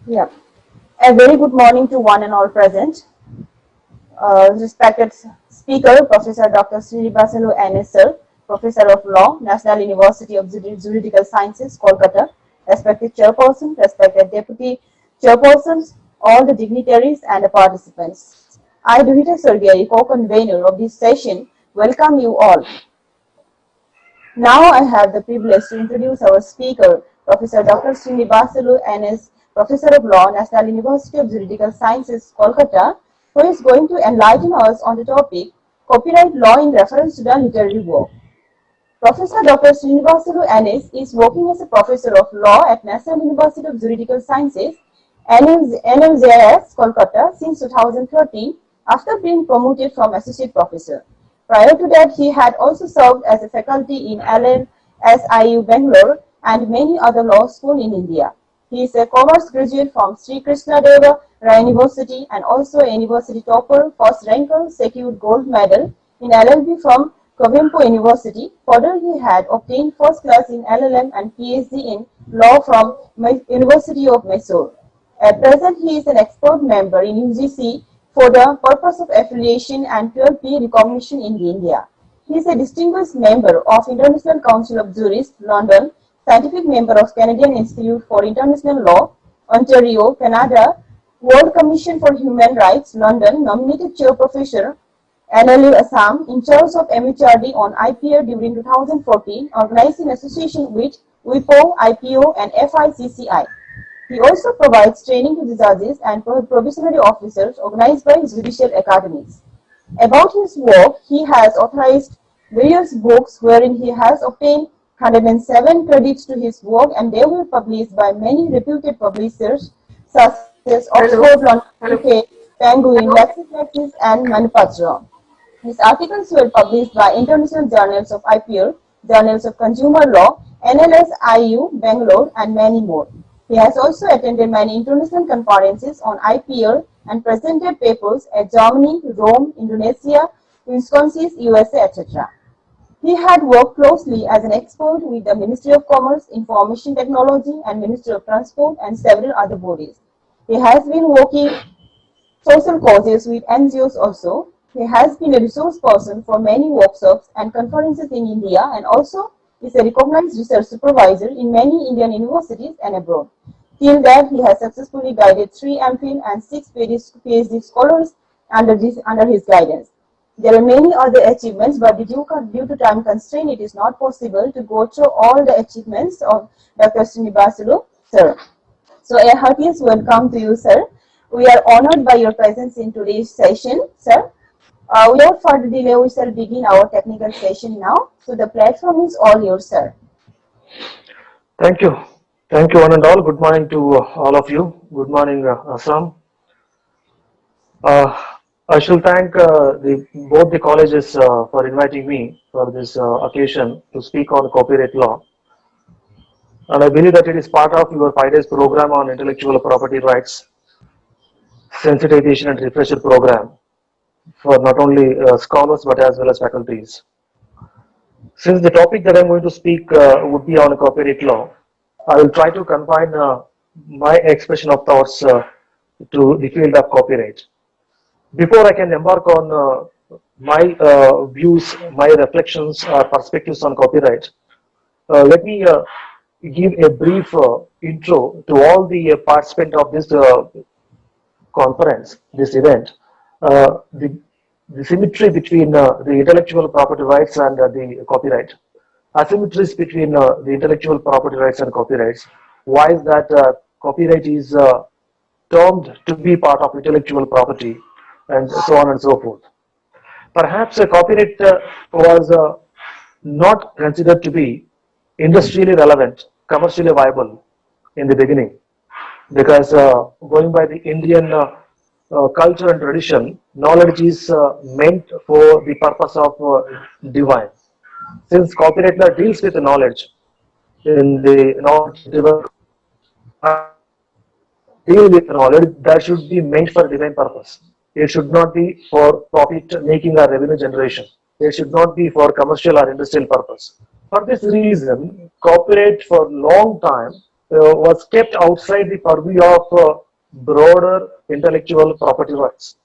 Yeah. A very good morning to one and all present. Respected speaker, Professor Dr. Srinivasulu NS Sir, Professor of Law, National University of Juridical Sciences, Kolkata, respected chairperson, respected deputy chairpersons, all the dignitaries and the participants. I, Duhita Sergei, co-convener of this session, welcome you all. Now I have the privilege to introduce our speaker, Professor Dr. Srinivasulu NS, Professor of Law, National University of Juridical Sciences, Kolkata, who is going to enlighten us on the topic Copyright Law in reference to the literary work. Professor Dr. Srinivasulu NS is working as a Professor of Law at National University of Juridical Sciences, NMJIS, Kolkata since 2013 after being promoted from Associate Professor. Prior to that, he had also served as a faculty in LNSIU Bangalore and many other law schools in India. He is a commerce graduate from Sri Krishna Deva Raya University and also a university topper, first ranker, secured gold medal in LLB from Covimpo University. Further, he had obtained first class in LLM and PhD in law from University of Mysore. At present, he is an expert member in UGC for the purpose of affiliation and 12P recognition in India. He is a distinguished member of International Council of Jurists, London, scientific member of Canadian Institute for International Law, Ontario, Canada, World Commission for Human Rights, London, nominated chair professor, NLU Assam, in charge of MHRD on IPR during 2014, organized in association with WIPO, IPO, and FICCI. He also provides training to the judges and probationary officers organized by judicial academies. About his work, he has authorized various books wherein he has obtained 107 credits to his work, and they were published by many reputed publishers such as Oxford, London, UK, Penguin, LexisNexis, and Manupatra. His articles were published by International Journals of IPR, Journals of Consumer Law, NLSIU, Bangalore, and many more. He has also attended many international conferences on IPR and presented papers at Germany, Rome, Indonesia, Wisconsin, USA, etc. He had worked closely as an expert with the Ministry of Commerce, Information Technology, and Ministry of Transport, and several other bodies. He has been working social causes with NGOs also. He has been a resource person for many workshops and conferences in India, and also is a recognized research supervisor in many Indian universities and abroad. Till that, he has successfully guided 3 MPhil and 6 PhD scholars under his guidance. There are many other achievements, but due to time constraint, it is not possible to go through all the achievements of Dr. Srinivasulu, sir. So a heartiest welcome to you, sir. We are honored by your presence in today's session, sir. Without further delay, we shall begin our technical session now. So the platform is all yours, sir. Thank you. Thank you, one and all. Good morning to all of you. Good morning, Assam. I shall thank both the colleges for inviting me for this occasion to speak on copyright law. And I believe that it is part of your 5 days program on intellectual property rights, sensitization and refresher program for not only scholars but as well as faculties. Since the topic that I'm going to speak would be on copyright law, I will try to confine my expression of thoughts to the field of copyright. Before I can embark on my views, my reflections or perspectives on copyright, let me give a brief intro to all the participants of this conference, this event. Uh, the, the symmetry between the intellectual property rights and the copyright, asymmetries between the intellectual property rights and copyrights, why is that copyright is termed to be part of intellectual property, and so on and so forth. Perhaps a copyright was not considered to be industrially relevant, commercially viable in the beginning, because going by the Indian culture and tradition, knowledge is meant for the purpose of divine. Since copyright law deals with the knowledge in the knowledge development, deal with knowledge that should be meant for divine purpose. It should not be for profit making or revenue generation. It should not be for commercial or industrial purpose. For this reason, copyright for long time was kept outside the purview of broader intellectual property rights.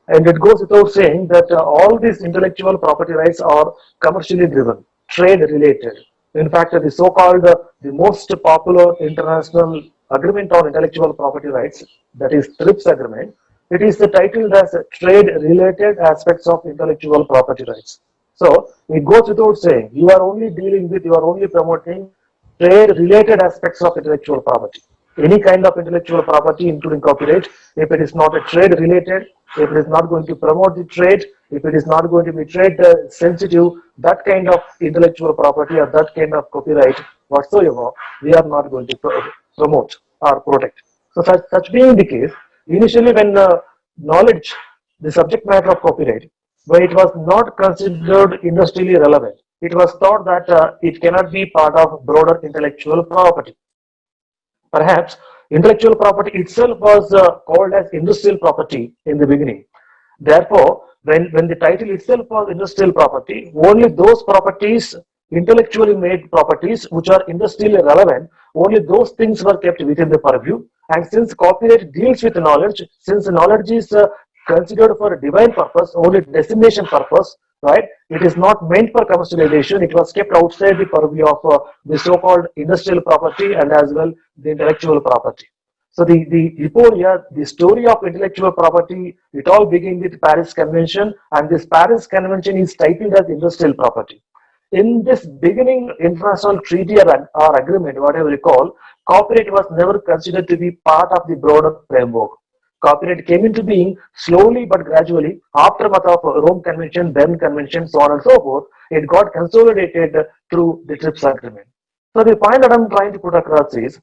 And it goes without saying that all these intellectual property rights are commercially driven, trade related. In fact, the so-called the most popular international agreement on intellectual property rights, that is TRIPS agreement, it is titled as trade related aspects of intellectual property rights. So it goes without saying, you are only dealing with, you are only promoting trade related aspects of intellectual property. Any kind of intellectual property, including copyright, if it is not a trade related, if it is not going to promote the trade, if it is not going to be trade sensitive, that kind of intellectual property or that kind of copyright whatsoever, we are not going to promote or protect. So such being the case, initially when knowledge, the subject matter of copyright, when it was not considered industrially relevant, it was thought that it cannot be part of broader intellectual property. Perhaps intellectual property itself was called as industrial property in the beginning. Therefore, when the title itself was industrial property, only those properties, intellectually made properties which are industrially relevant, only those things were kept within the purview. And since copyright deals with knowledge, since knowledge is considered for a divine purpose, only designation purpose, right? It is not meant for commercialization. It was kept outside the purview of the so-called industrial property and as well the intellectual property. So the story of intellectual property, it all began with Paris Convention, and this Paris Convention is titled as industrial property. In this beginning international treaty or agreement, whatever you call, copyright was never considered to be part of the broader framework. Copyright came into being slowly but gradually aftermath of Rome Convention, Berne Convention, so on and so forth. It got consolidated through the TRIPS agreement. So the point that I'm trying to put across is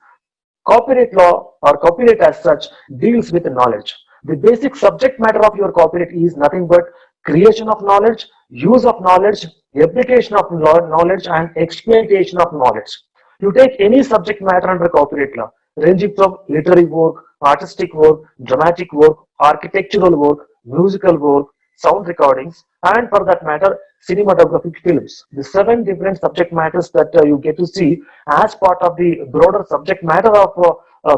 copyright law or copyright as such deals with knowledge. The basic subject matter of your copyright is nothing but creation of knowledge, use of knowledge, application of knowledge, and exploitation of knowledge. You take any subject matter under copyright law, ranging from literary work, artistic work, dramatic work, architectural work, musical work, sound recordings, and for that matter, cinematographic films. The 7 different subject matters that you get to see as part of the broader subject matter of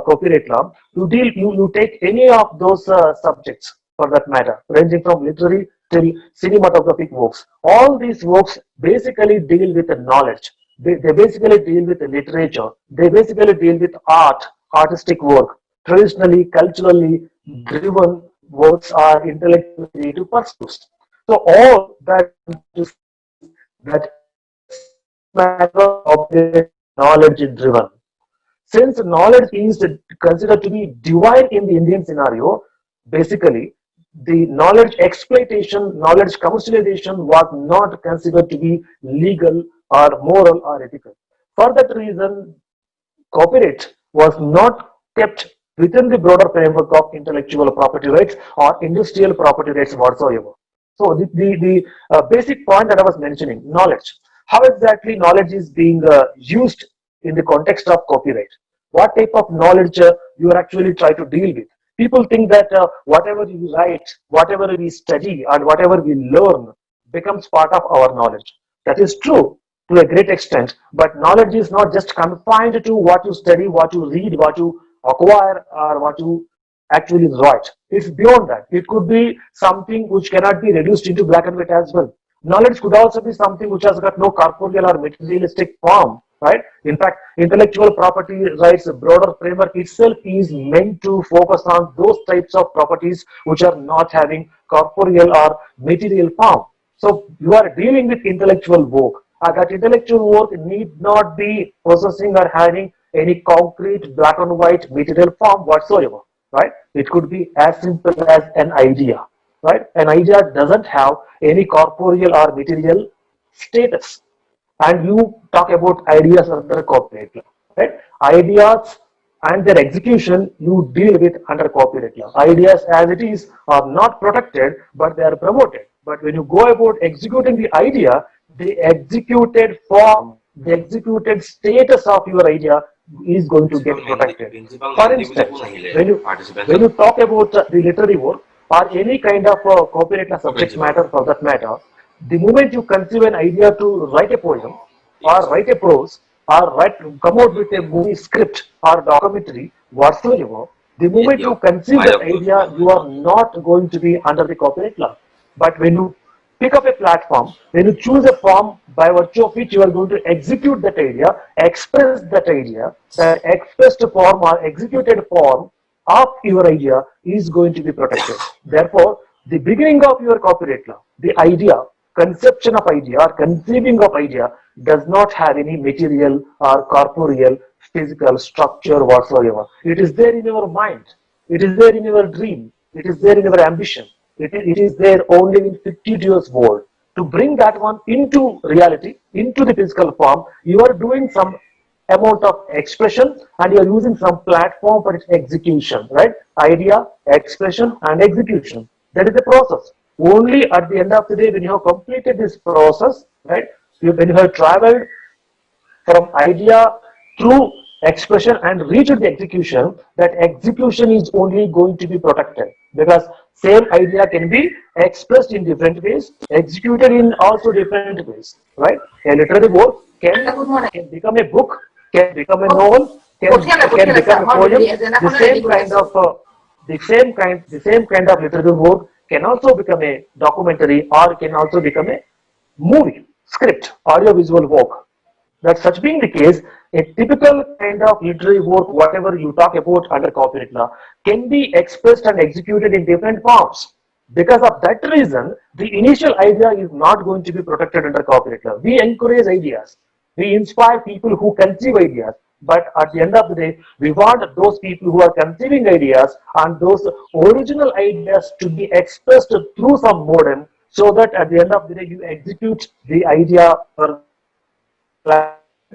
copyright law. You take any of those subjects for that matter, ranging from literary till cinematographic works. All these works basically deal with the knowledge. They basically deal with the literature. They basically deal with art, artistic work. Traditionally, culturally driven works are intellectual creative pursuits. So all that matter of knowledge is driven. Since knowledge is considered to be divine in the Indian scenario, basically the knowledge exploitation, knowledge commercialization was not considered to be legal or moral or ethical. For that reason, copyright was not kept within the broader framework of intellectual property rights or industrial property rights whatsoever. So the basic point that I was mentioning, knowledge. How exactly knowledge is being used in the context of copyright? What type of knowledge you are actually trying to deal with? People think that whatever we write, whatever we study, and whatever we learn becomes part of our knowledge. That is true to a great extent, but knowledge is not just confined to what you study, what you read, what you acquire, or what you actually write. It's beyond that. It could be something which cannot be reduced into black and white as well. Knowledge could also be something which has got no corporeal or materialistic form, right? In fact, intellectual property rights broader framework itself is meant to focus on those types of properties which are not having corporeal or material form. So you are dealing with intellectual work. That intellectual work need not be possessing or having any concrete black and white material form whatsoever, right? It could be as simple as an idea, right? An idea doesn't have any corporeal or material status. And you talk about ideas under copyright law, right? Ideas and their execution you deal with under copyright law. Ideas as it is are not protected, but they are promoted. But when you go about executing the idea, the executed form, the executed status of your idea is going to get protected. For instance, when you talk about the literary work or any kind of copyright law subject matter for that matter, the moment you conceive an idea to write a poem or write a prose, or come out with a movie script or documentary whatsoever, the moment you conceive that idea, you are not going to be under the copyright law. But when you pick up a platform, when you choose a form by virtue of which you are going to execute that idea, express that idea, that expressed form or executed form of your idea is going to be protected. Therefore, the beginning of your copyright law, the idea, conception of idea or conceiving of idea does not have any material or corporeal physical structure whatsoever. It is there in your mind. It is there in your dream. It is there in your ambition. It is there only in fictitious world. To bring that one into reality, into the physical form, you are doing some amount of expression and you are using some platform for its execution, right? Idea, expression, and execution. That is the process. Only at the end of the day, when you have completed this process, right? When you have traveled from idea through expression and reach the execution, that execution is only going to be protected because same idea can be expressed in different ways, executed in also different ways, right? A literary work can become a book, can become a novel, can become a poem. The same kind of literary work can also become a documentary or can also become a movie, script, audio visual work. That such being the case, a typical kind of literary work, whatever you talk about under copyright law, can be expressed and executed in different forms. Because of that reason, the initial idea is not going to be protected under copyright law. We encourage ideas. We inspire people who conceive ideas. But at the end of the day, we want those people who are conceiving ideas and those original ideas to be expressed through some modem so that at the end of the day, you execute the idea or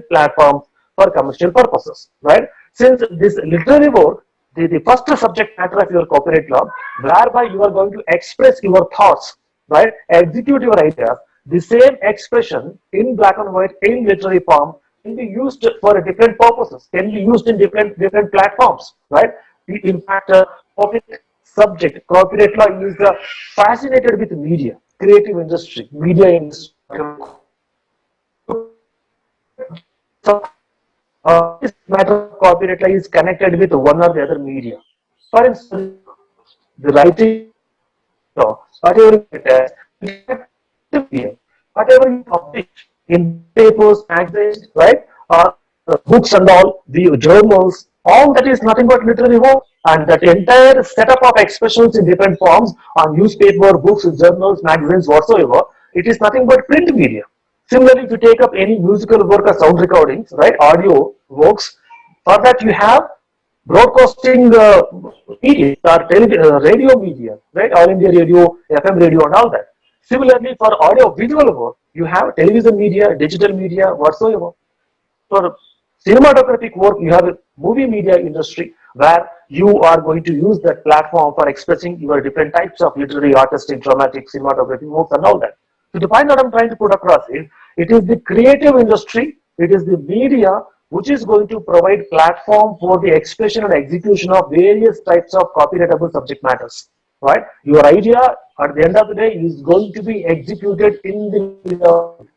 platforms for commercial purposes, right? Since this literary work, the first subject matter of your copyright law, whereby you are going to express your thoughts, right? Execute your ideas. The same expression in black and white in literary form can be used for different purposes, can be used in different platforms, right? In fact, topic subject copyright law is fascinated with media, creative industry, media industry. So, this matter of copyright law is connected with one or the other media. For instance, the writing law, whatever it is, media, whatever you publish in papers, magazines, right, or books and all, the journals, all that is nothing but literary work. And that entire setup of expressions in different forms on newspaper, books, journals, magazines, whatsoever, it is nothing but print media. Similarly, if you take up any musical work or sound recordings, right, audio works, for that you have broadcasting media or radio media, right, All India Radio, FM radio, and all that. Similarly, for audio visual work, you have television media, digital media, whatsoever. For cinematographic work, you have a movie media industry where you are going to use that platform for expressing your different types of literary, artistic, dramatic, cinematographic works and all that. So the point that I'm trying to put across is, it is the creative industry, it is the media which is going to provide platform for the expression and execution of various types of copyrightable subject matters, right? Your idea at the end of the day is going to be executed in the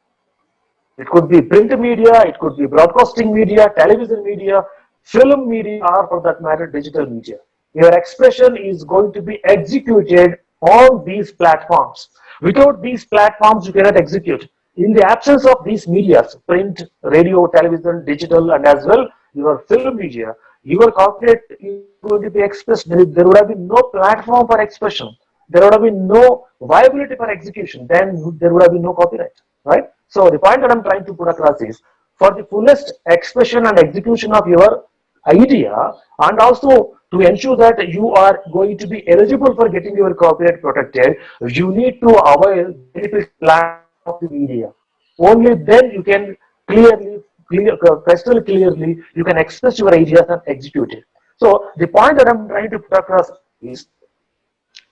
it could be print media, it could be broadcasting media, television media, film media, or for that matter, digital media. Your expression is going to be executed on these platforms. Without these platforms, you cannot execute. In the absence of these medias, print, radio, television, digital, and as well your film media, your copyright is going to be expressed. There would have been no platform for expression. There would have been no viability for execution. Then there would have been no copyright, right? So the point that I'm trying to put across is, for the fullest expression and execution of your idea, and also to ensure that you are going to be eligible for getting your copyright protected, you need to avail benefit plan of the media. Only then you can crystal clearly, you can express your ideas and execute it. So the point that I'm trying to put across is,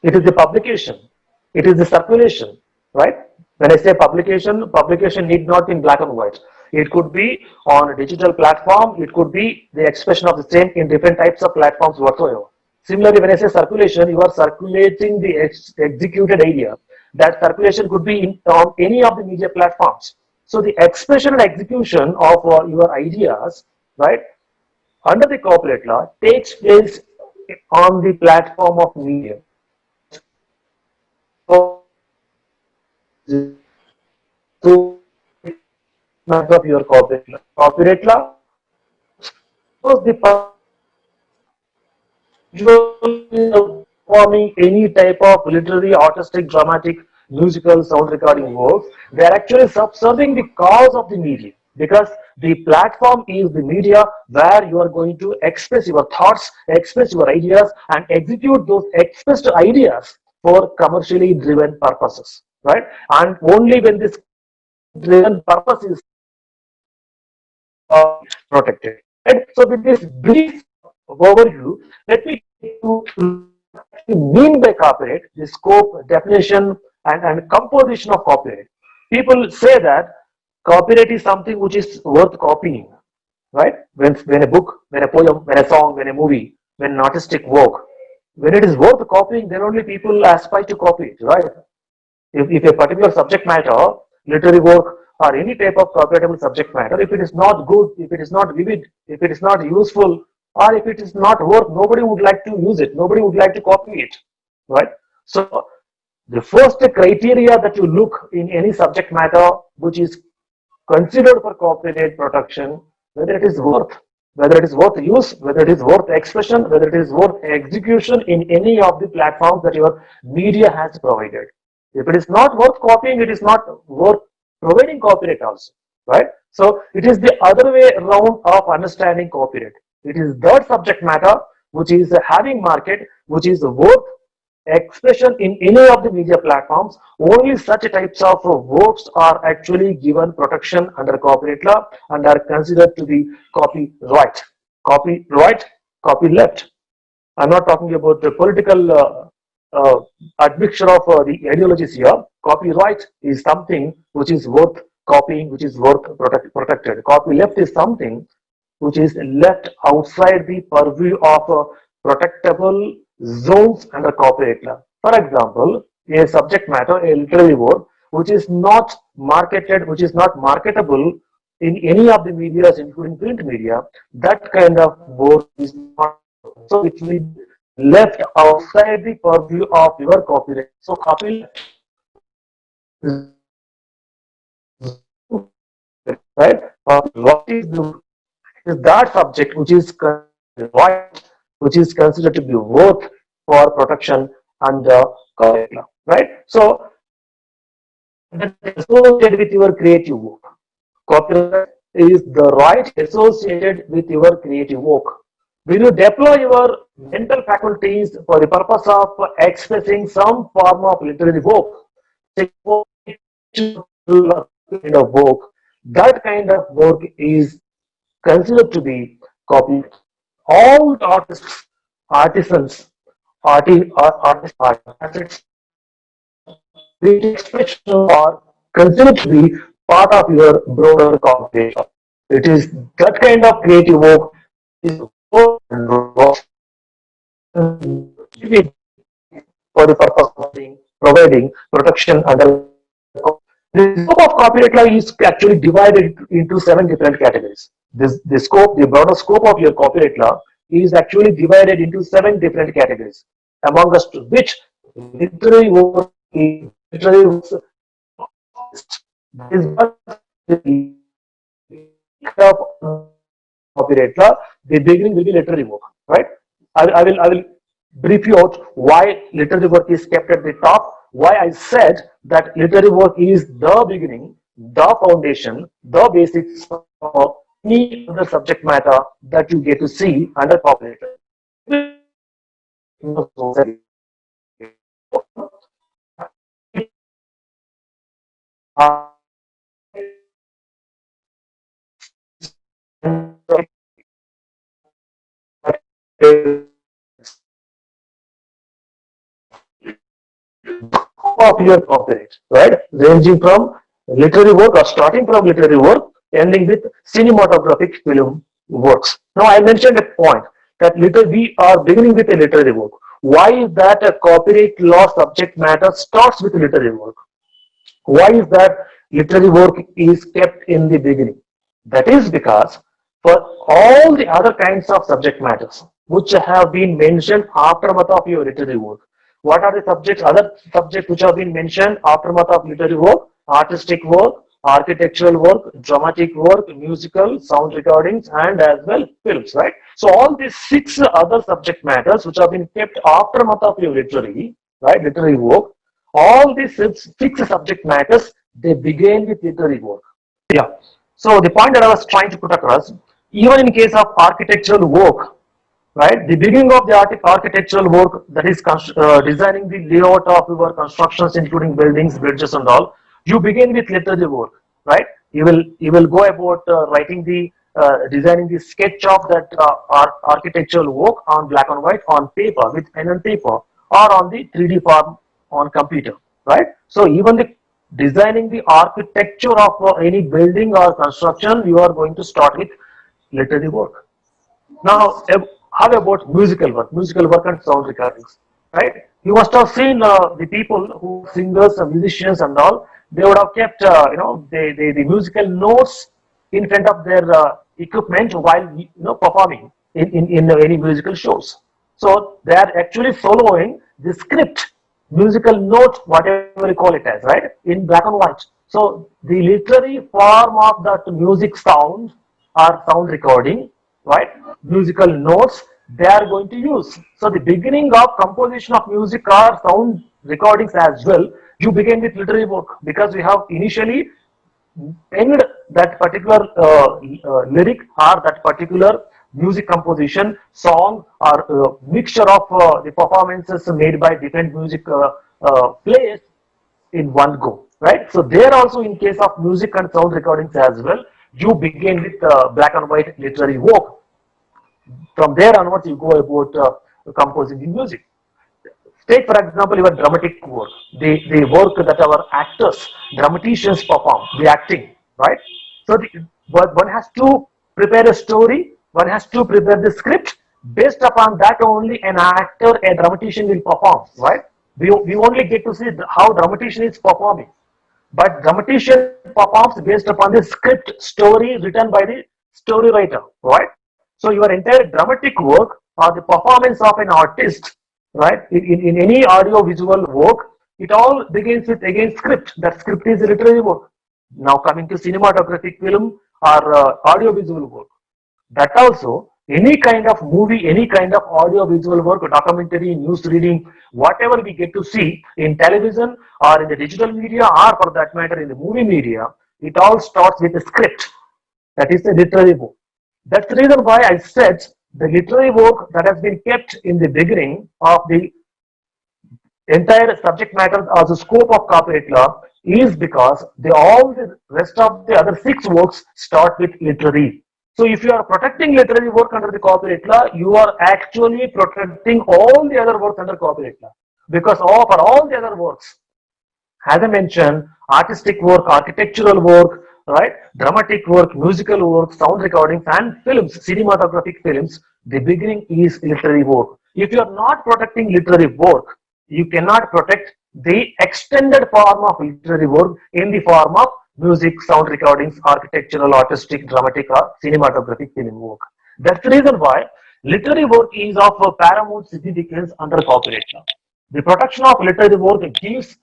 it is the publication, it is the circulation, right? When I say publication, publication need not be in black and white. It could be on a digital platform, it could be the expression of the same in different types of platforms whatsoever. Similarly, when I say circulation, you are circulating the executed idea. That circulation could be on any of the media platforms. So the expression and execution of your ideas, right, under the copyright law takes place on the platform of media. So, of your copyright law, so the performing any type of literary, artistic, dramatic, musical, sound recording works, they are actually subserving the cause of the media, because the platform is the media where you are going to express your thoughts, express your ideas, and execute those expressed ideas for commercially driven purposes, right? And only when this driven purpose is protected. And so with this brief overview, let me mean by copyright, the scope, definition, and composition of copyright. People say that copyright is something which is worth copying, right? When a book, when a poem, when a song, when a movie, when an artistic work, when it is worth copying, then only people aspire to copy it, right? If a particular subject matter, literary work, or any type of copyrightable subject matter, if it is not good, if it is not vivid, if it is not useful, or if it is not worth, nobody would like to use it, nobody would like to copy it, right? So the first criteria that you look in any subject matter which is considered for copyright protection, whether it is worth, whether it is worth use, whether it is worth expression, whether it is worth execution in any of the platforms that your media has provided. If it is not worth copying, it is not worth providing copyright also, right? So it is the other way around of understanding copyright. It is that subject matter which is having market, which is worth expression in any of the media platforms. Only such types of works are actually given protection under copyright law and are considered to be copyright. Copyright, copyleft. I'm not talking about the political admixture of the ideologies here. Copyright is something which is worth copying, which is worth protected. Copyleft is something which is left outside the purview of protectable zones under copyright law. For example, a subject matter, a literary work, which is not marketed, which is not marketable in any of the medias, including print media, that kind of work is not. So it will be left outside the purview of your copyright. So copyright, right? What is that subject which is right, which is considered to be worth for protection under copyright law, right? So that is associated with your creative work. Copyright is the right associated with your creative work. When you deploy your mental faculties for the purpose of expressing some form of literary work, kind of work, that kind of work is considered to be copyright. All artists, artisans, artists, creative expression are considered to be part of your broader cognition. It is that kind of creative work is for the purpose of providing protection under. The scope of copyright law is actually divided into 7 different categories. The broader scope of your copyright law is actually divided into 7 different categories, among us to which literary work is literary works is copyright law. The beginning will be literary work, right? I will brief you out why literary work is kept at the top. Why I said that literary work is the beginning, the foundation, the basics of any other subject matter that you get to see under copyright. Of your copyright, right? Ranging from literary work or starting from literary work, ending with cinematographic film works. Now, I mentioned a point that we are beginning with a literary work. Why is that a copyright law subject matter starts with literary work? Why is that literary work is kept in the beginning? That is because for all the other kinds of subject matters which have been mentioned aftermath of your literary work, what are the subjects, other subjects which have been mentioned aftermath of literary work? Artistic work, architectural work, dramatic work, musical, sound recordings, and as well films, right? So all these six other subject matters which have been kept aftermath of your literary, right, literary work, all these six subject matters, they begin with literary work. Yeah. So the point that I was trying to put across, even in case of architectural work, right, the beginning of the architectural work, that is designing the layout of your constructions, including buildings, bridges, and all, you begin with literary work, right? You will go about writing the designing the sketch of that architectural work on black and white on paper with pen and paper, or on the 3D form on computer, right? So even the designing the architecture of any building or construction, you are going to start with literary work. Now, how about musical work? Musical work and sound recordings, right? You must have seen the people who singers and musicians and all. They would have kept, the musical notes in front of their equipment while performing in any musical shows. So they are actually following the script, musical note, whatever you call it as, right, in black and white. So the literary form of that music sound or sound recording, right, musical notes, they are going to use. So the beginning of composition of music or sound recordings as well, you begin with literary work, because we have initially penned that particular lyric or that particular music composition, song, or mixture of the performances made by different music players in one go, right? So there also, in case of music and sound recordings as well, you begin with black and white literary work. From there onwards, you go about composing the music. Take, for example, your dramatic work, the work that our actors, dramaticians perform, the acting, right? So one has to prepare a story, one has to prepare the script. Based upon that, only an actor, a dramatician will perform, right? We only get to see how dramatician is performing. But dramatician performs based upon the script story written by the story writer, right? So your entire dramatic work or the performance of an artist, right, in any audio visual work, it all begins with again script. That script is literary work. Now coming to cinematographic film or audio visual work, that also, any kind of movie, any kind of audio visual work, documentary, news reading, whatever we get to see in television or in the digital media, or for that matter in the movie media, it all starts with a script. That is the literary work. That's the reason why I said the literary work that has been kept in the beginning of the entire subject matter or the scope of copyright law is because all the rest of the other six works start with literary. So if you are protecting literary work under the copyright law, you are actually protecting all the other works under copyright law. Because for all the other works, as I mentioned, artistic work, architectural work, right, dramatic work, musical work, sound recordings, and films, cinematographic films, the beginning is literary work. If you are not protecting literary work, you cannot protect the extended form of literary work in the form of music, sound recordings, architectural, artistic, dramatic, or cinematographic film work. That's the reason why literary work is of paramount significance under copyright law. The protection of literary work gives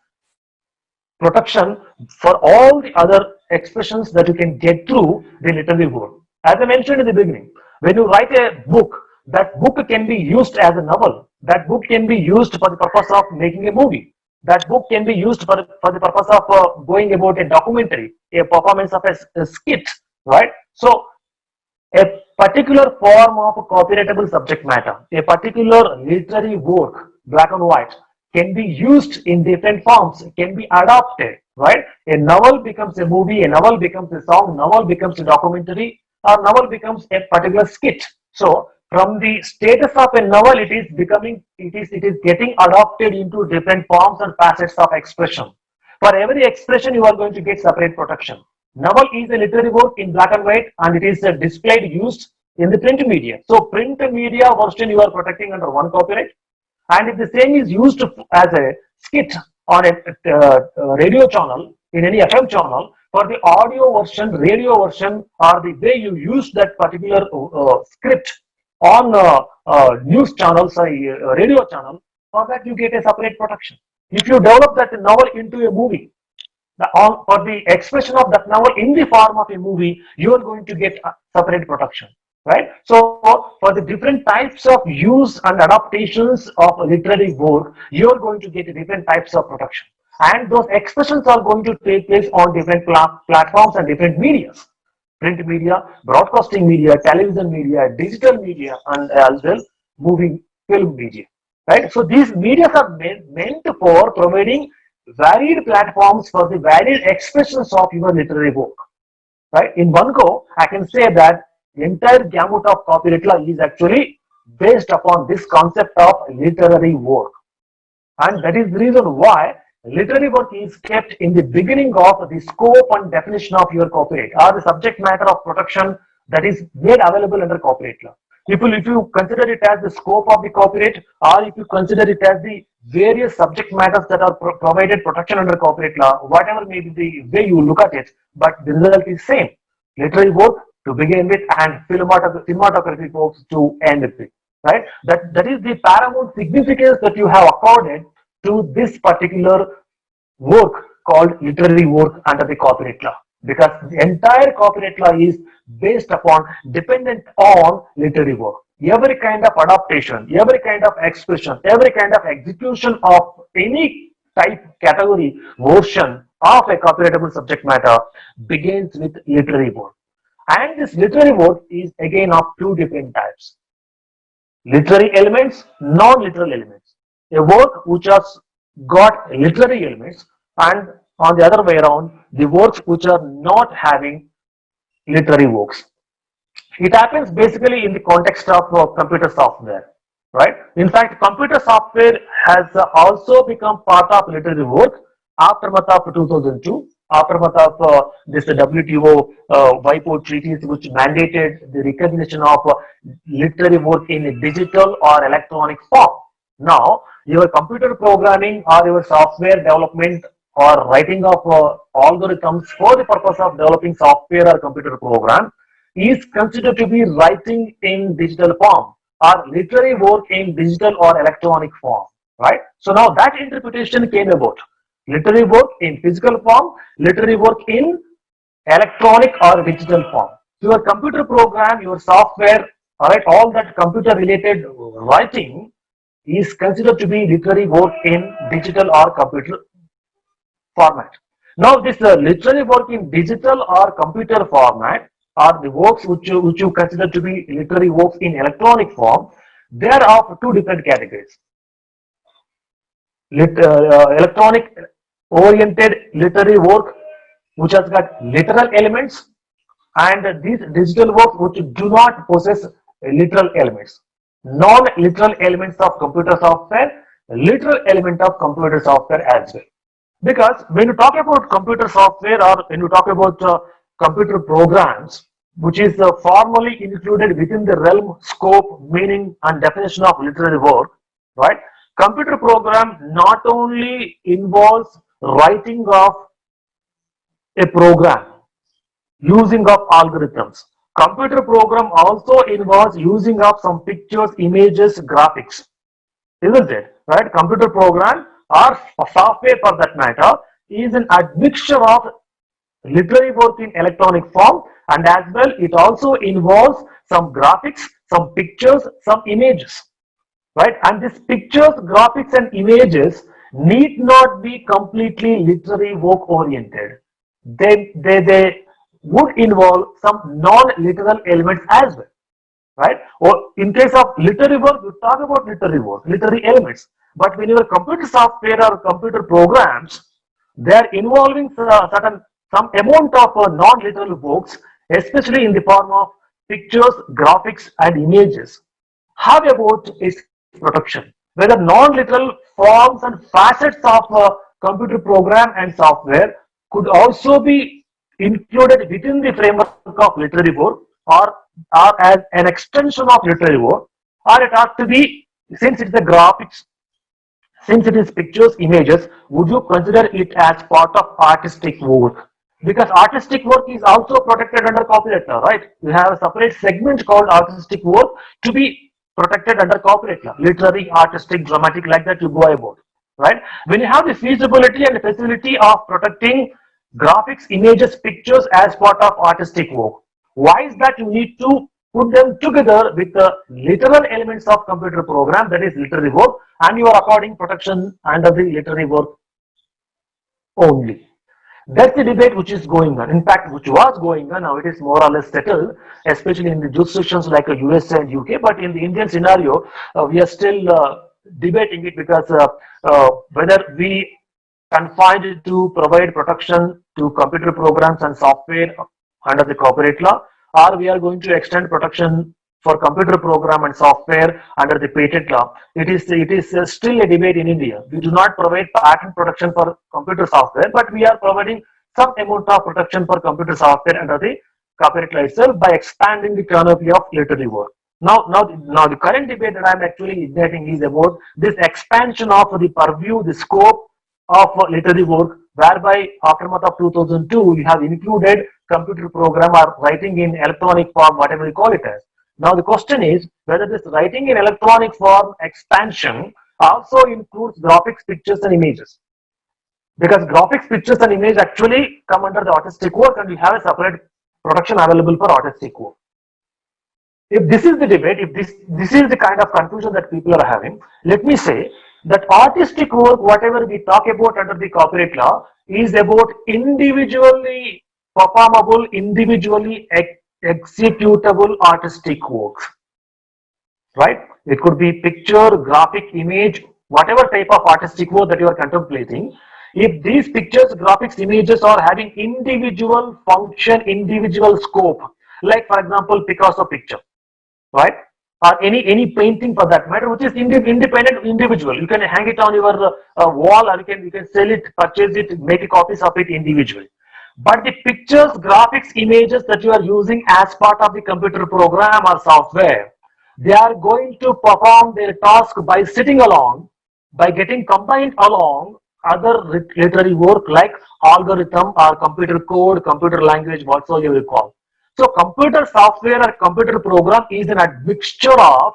protection for all the other expressions that you can get through the literary work. As I mentioned in the beginning, when you write a book, that book can be used as a novel. That book can be used for the purpose of making a movie. That book can be used for the purpose of going about a documentary, a performance of a skit, right? So a particular form of copyrightable subject matter, a particular literary work, black and white, can be used in different forms, can be adapted, right? A novel becomes a movie, a novel becomes a song, novel becomes a documentary, or novel becomes a particular skit. So from the status of a novel, it is getting adopted into different forms and facets of expression. For every expression, you are going to get separate protection. Novel is a literary work in black and white, and it is displayed, used in the print media. So print media version you are protecting under one copyright, and if the same is used as a skit on a radio channel, in any FM channel, For the audio version, radio version, or the way you use that particular script on news channels, radio channel, for that you get a separate protection. If you develop that novel into a movie, for the expression of that novel in the form of a movie, you are going to get a separate protection, right? So for the different types of use and adaptations of a literary work, you are going to get different types of protection, and those expressions are going to take place on different platforms and different medias: print media, broadcasting media, television media, digital media, and as well moving film media, right? So these media are meant for providing varied platforms for the varied expressions of your literary work, right? In one go, I can say that the entire gamut of copyright law is actually based upon this concept of literary work. And that is the reason why literary work is kept in the beginning of the scope and definition of your copyright, or the subject matter of protection that is made available under copyright law. If you consider it as the scope of the copyright, or if you consider it as the various subject matters that are provided protection under copyright law, whatever may be the way you look at it, but the result is same: literary work to begin with, and cinematography works to end with, right? That is the paramount significance that you have accorded to this particular work called literary work under the copyright law, because the entire copyright law is based upon, dependent on literary work. Every kind of adaptation, every kind of expression, every kind of execution of any type, category, version of a copyrightable subject matter begins with literary work. And this literary work is again of two different types: literary elements, non-literal elements. A work which has got literary elements, and on the other way around, the works which are not having literary works. It happens basically in the context of computer software, right? In fact, computer software has also become part of literary work aftermath of 2002, aftermath of this WTO WIPO treaties, which mandated the recognition of literary work in a digital or electronic form. Now, your computer programming or your software development or writing of algorithms for the purpose of developing software or computer program is considered to be writing in digital form, or literary work in digital or electronic form, right? So now that interpretation came about: literary work in physical form, literary work in electronic or digital form. Your computer program, your software, all right, all that computer related writing is considered to be literary work in digital or computer format. Now, this literary work in digital or computer format, or the works which you consider to be literary works in electronic form, they are of two different categories: electronic oriented literary work which has got literal elements, and these digital works which do not possess literal elements. Non-literal elements of computer software, literal element of computer software as well. Because when you talk about computer software, or when you talk about computer programs, which is formally included within the realm, scope, meaning, and definition of literary work, right? Computer program not only involves writing of a program, using of algorithms. Computer program also involves using of some pictures, images, graphics, isn't it? Right? Computer program or software for that matter is an admixture of literary work in electronic form, and as well it also involves some graphics, some pictures, some images, right? And these pictures, graphics, and images need not be completely literary work oriented. They would involve some non-literal elements as well, right? Or in case of literary work, you talk about literary work, literary elements. But when your computer software or computer programs, they are involving some amount of non-literal works, especially in the form of pictures, graphics, and images. How about its protection? Whether non-literal forms and facets of computer program and software could also be included within the framework of literary work, or as an extension of literary work, or it has to be, since it's the graphics, since it is pictures, images, would you consider it as part of artistic work? Because artistic work is also protected under copyright law, right? We have a separate segment called artistic work to be protected under copyright law. Literary, artistic, dramatic, like that you go about, right? When you have the feasibility and the facility of protecting graphics, images, pictures as part of artistic work, why is that you need to put them together with the literal elements of computer program, that is literary work, and you are according protection under the literary work only? That's the debate which is going on. In fact, which was going on, now it is more or less settled, especially in the jurisdictions like US and UK. But in the Indian scenario, we are still debating it, because whether we confined to provide protection to computer programs and software under the copyright law, or we are going to extend protection for computer program and software under the patent law. It is still a debate in India. We do not provide patent protection for computer software, but we are providing some amount of protection for computer software under the copyright law itself by expanding the canopy of literary work. Now, the current debate that I'm actually igniting is about this expansion of the purview, the scope of literary work, whereby aftermath of 2002, we have included computer program or writing in electronic form, whatever you call it as. Now the question is whether this writing in electronic form expansion also includes graphics, pictures and images. Because graphics, pictures and image actually come under the artistic work, and we have a separate production available for artistic work. If this is the debate, if this is the kind of confusion that people are having, let me say that artistic work, whatever we talk about under the copyright law, is about individually performable, individually executable artistic works, right? It could be picture, graphic, image, whatever type of artistic work that you are contemplating. If these pictures, graphics, images are having individual function, individual scope, like for example Picasso picture, right? Or any painting for that matter, which is independent, individual. You can hang it on your wall, or you can sell it, purchase it, make copies of it individually. But the pictures, graphics, images that you are using as part of the computer program or software, they are going to perform their task by sitting along, by getting combined along other literary work like algorithm or computer code, computer language, whatsoever you call. So computer software or computer program is an admixture of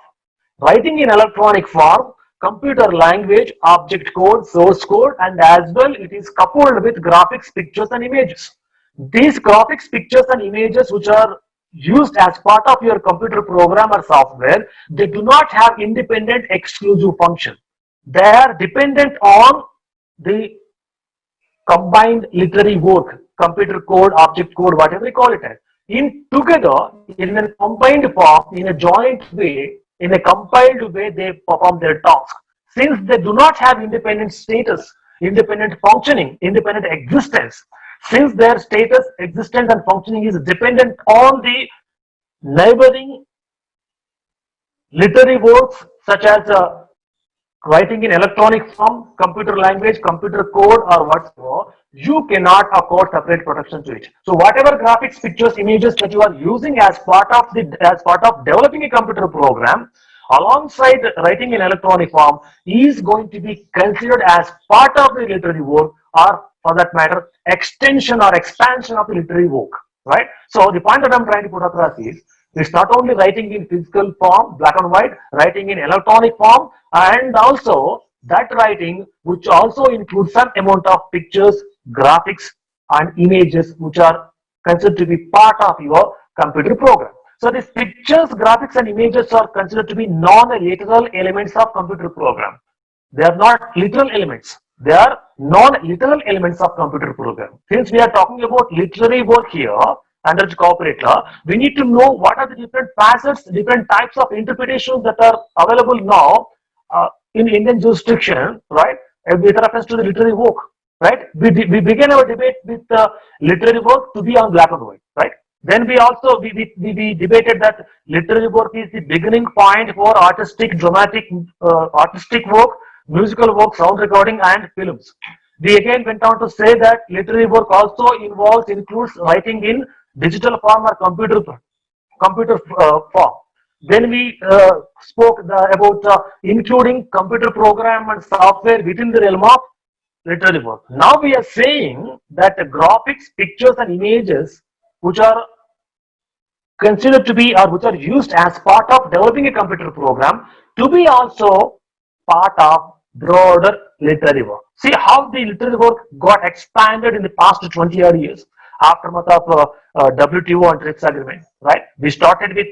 writing in electronic form, computer language, object code, source code, and as well it is coupled with graphics, pictures and images. These graphics, pictures and images which are used as part of your computer program or software, they do not have independent exclusive function. They are dependent on the combined literary work, computer code, object code, whatever you call it as. In together, in a combined form, in a joint way, in a compiled way, they perform their task. Since they do not have independent status, independent functioning, independent existence, since their status, existence and functioning is dependent on the neighboring literary works such as writing in electronic form, computer language, computer code or whatsoever, you cannot accord separate protection to it. So whatever graphics, pictures, images that you are using as part of developing a computer program, alongside writing in electronic form, is going to be considered as part of the literary work, or for that matter, extension or expansion of the literary work, right? So the point that I'm trying to put across is, it's not only writing in physical form, black and white, writing in electronic form, and also that writing which also includes some amount of pictures, graphics and images which are considered to be part of your computer program. So these pictures, graphics and images are considered to be non-literal elements of computer program. They are not literal elements. They are non-literal elements of computer program. Since we are talking about literary work here under the copyright law, we need to know what are the different facets, different types of interpretations that are available now in Indian jurisdiction, right? With reference to the literary work, right? We began our debate with literary work to be on black and white, right? Then we also we debated that literary work is the beginning point for artistic, dramatic, artistic work, musical work, sound recording, and films. We again went on to say that literary work also includes writing in digital form or computer form. Then we spoke about including computer program and software within the realm of literary work. Now we are saying that the graphics, pictures and images which are considered to be or which are used as part of developing a computer program to be also part of broader literary work. See how the literary work got expanded in the past 20 odd years, aftermath of WTO and TRIPS agreement, right? We started with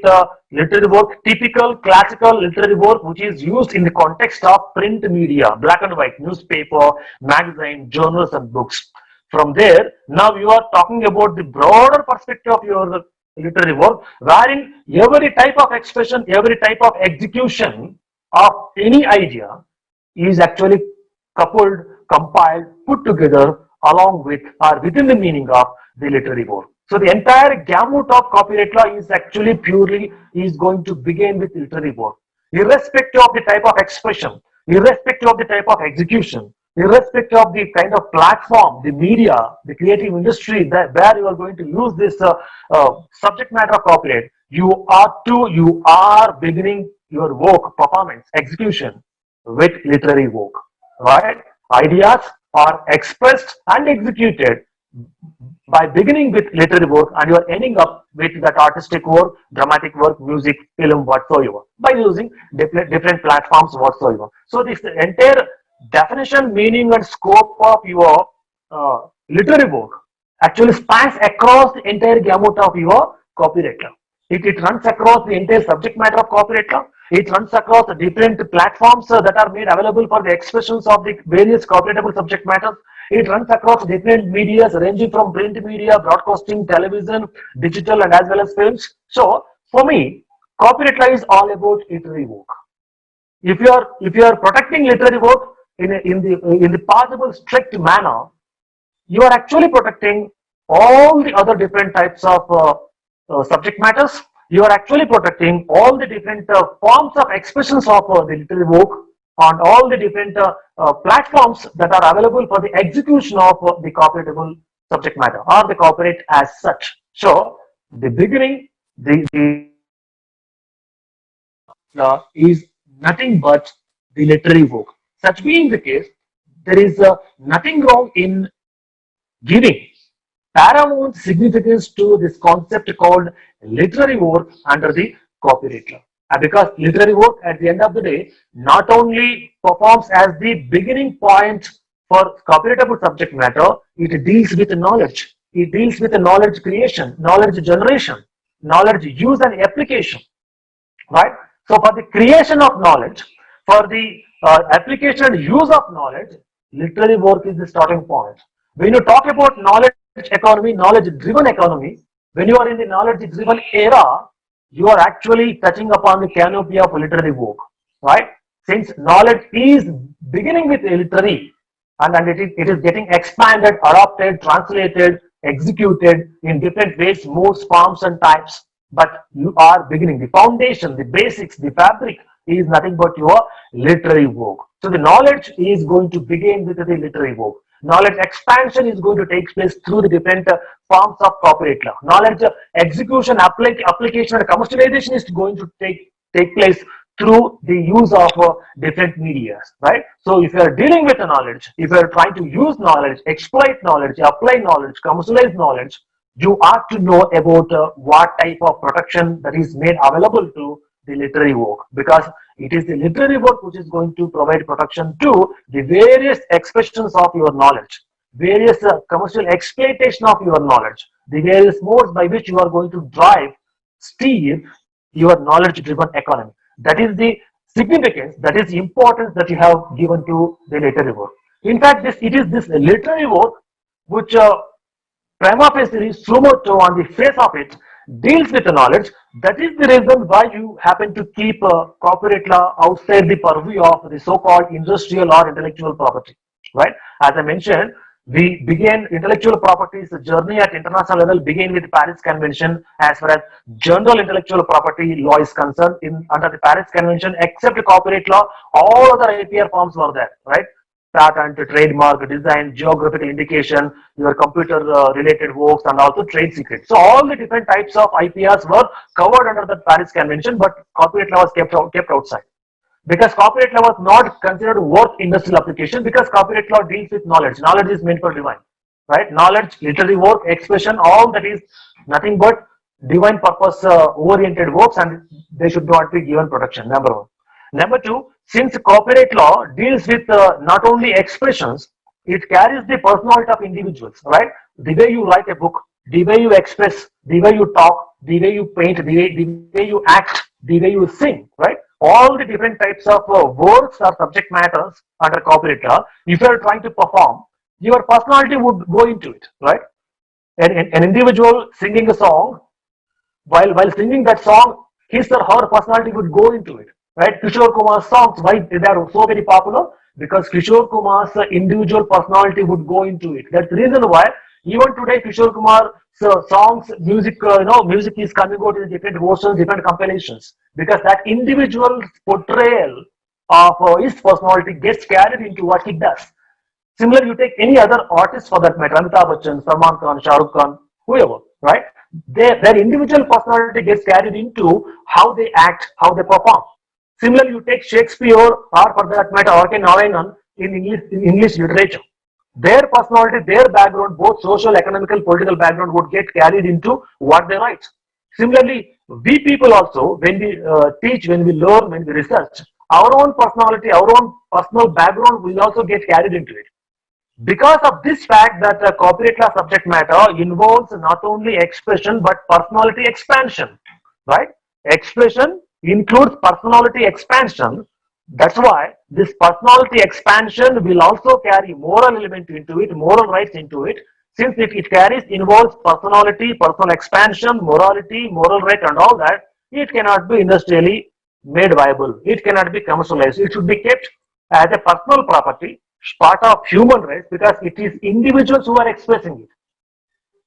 literary work, typical classical literary work, which is used in the context of print media, black and white, newspaper, magazine, journals and books. From there, now you are talking about the broader perspective of your literary work, wherein every type of expression, every type of execution of any idea is actually coupled, compiled, put together along with or within the meaning of the literary work. So the entire gamut of copyright law is actually purely is going to begin with literary work, irrespective of the type of expression, irrespective of the type of execution, irrespective of the kind of platform, the media, the creative industry that where you are going to use this subject matter of copyright, you are beginning your work, performance, execution with literary work, right? Ideas are expressed and executed by beginning with literary work, and you are ending up with that artistic work, dramatic work, music, film, whatsoever, by using different platforms whatsoever. So this entire definition, meaning and scope of your literary work actually spans across the entire gamut of your copyright law. It runs across the entire subject matter of copyright law. It runs across the different platforms that are made available for the expressions of the various copyrightable subject matters. It runs across different medias ranging from print media, broadcasting, television, digital, and as well as films. So, for me, copyright law is all about literary work. If you are protecting literary work in the possible strict manner, you are actually protecting all the other different types of subject matters. You are actually protecting all the different forms of expressions of the literary work on all the different platforms that are available for the execution of the copyrightable subject matter or the copyright as such. So the beginning, the is nothing but the literary work. Such being the case, there is nothing wrong in giving paramount significance to this concept called literary work under the copyright law. Because literary work at the end of the day not only performs as the beginning point for copyrightable subject matter, it deals with knowledge. It deals with knowledge creation, knowledge generation, knowledge use and application, right? So for the creation of knowledge, for the application and use of knowledge, literary work is the starting point. When you talk about knowledge economy, knowledge driven economy, when you are in the knowledge driven era, you are actually touching upon the canopy of literary work, right? Since knowledge is beginning with literary, and it is getting expanded, adopted, translated, executed in different ways, modes, forms, and types. But you are beginning the foundation, the basics, the fabric is nothing but your literary work. So the knowledge is going to begin with the literary work. Knowledge expansion is going to take place through the different forms of copyright law. Knowledge execution, application, and commercialization is going to take place through the use of different media, right? So if you are dealing with the knowledge, if you are trying to use knowledge, exploit knowledge, apply knowledge, commercialize knowledge, you ought to know about what type of protection that is made available to the literary work, because it is the literary work which is going to provide protection to the various expressions of your knowledge, various commercial exploitation of your knowledge, the various modes by which you are going to drive, steer your knowledge driven economy. That is the significance, that is the importance that you have given to the literary work. In fact, it is this literary work which prima facie suo moto on the face of it deals with the knowledge. That is the reason why you happen to keep copyright law outside the purview of the so-called industrial or intellectual property, right? As I mentioned, we began intellectual property's journey at international level began with Paris Convention as far as general intellectual property law is concerned. Under the Paris Convention, except copyright law, all other IPR forms were there, right? Patent, trademark, design, geographical indication, your computer related works, and also trade secrets. So all the different types of IPRs were covered under the Paris Convention, but copyright law was kept outside. because copyright law was not considered worth industrial application, because copyright law deals with knowledge. Knowledge is meant for divine, right? Knowledge, literary work, expression, all that is nothing but divine purpose oriented works, and they should not be given protection. Number one. Number two, since copyright law deals with not only expressions, it carries the personality of individuals, right? The way you write a book, the way you express, the way you talk, the way you paint, the way you act, the way you sing, right? All the different types of works or subject matters under copyright law, if you are trying to perform, your personality would go into it, right? An individual singing a song, while singing that song, his or her personality would go into it, right? Kishore Kumar's songs, why they are so very popular? Because Kishore Kumar's individual personality would go into it. That's the reason why even today Kishore Kumar's songs, music, music is coming out in different versions, different compilations, because that individual portrayal of his personality gets carried into what he does. Similar, you take any other artist for that matter, Amitabh Bachchan, Salman Khan, Shah Rukh Khan, whoever, right? Their individual personality gets carried into how they act, how they perform. Similarly, you take Shakespeare, or for that matter, R.K. Narayanan in English literature. Their personality, their background, both social, economical, political background would get carried into what they write. Similarly, we people also, when we teach, when we learn, when we research, our own personality, our own personal background will also get carried into it. Because of this fact that copyright law subject matter involves not only expression but personality expansion, right? Expression includes personality expansion. That's why this personality expansion will also carry moral element into it, moral rights into it. Since it carries, involves personality, personal expansion, morality, moral right, and all that, it cannot be industrially made viable. It cannot be commercialized. It should be kept as a personal property, part of human rights, because it is individuals who are expressing it.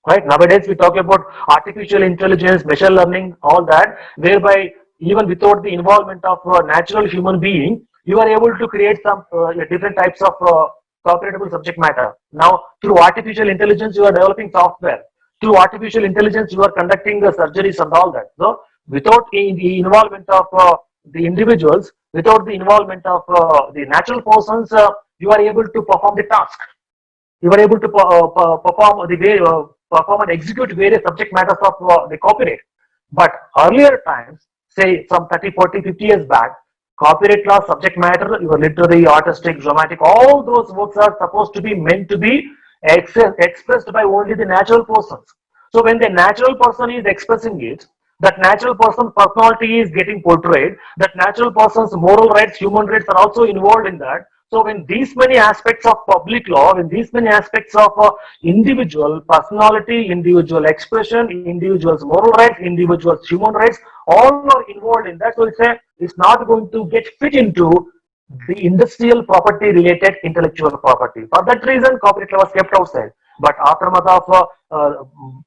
Right? Nowadays, we talk about artificial intelligence, machine learning, all that, whereby even without the involvement of a natural human being, you are able to create some different types of copyrightable subject matter. Now, through artificial intelligence, you are developing software. Through artificial intelligence, you are conducting the surgeries and all that. So, without the involvement of the individuals, without the involvement of the natural persons, you are able to perform the task. You are able to perform and execute various subject matters of the copyright. But earlier times, say some 30, 40, 50 years back, copyright law subject matter, your literary, artistic, dramatic, all those works are supposed to be meant to be expressed by only the natural persons. So when the natural person is expressing it, that natural person's personality is getting portrayed, that natural person's moral rights, human rights are also involved in that. So when these many aspects of public law, when these many aspects of individual personality, individual expression, individual's moral rights, individual's human rights, all are involved in that. So it's not going to get fit into the industrial property related intellectual property. For that reason, copyright law was kept outside. But aftermath of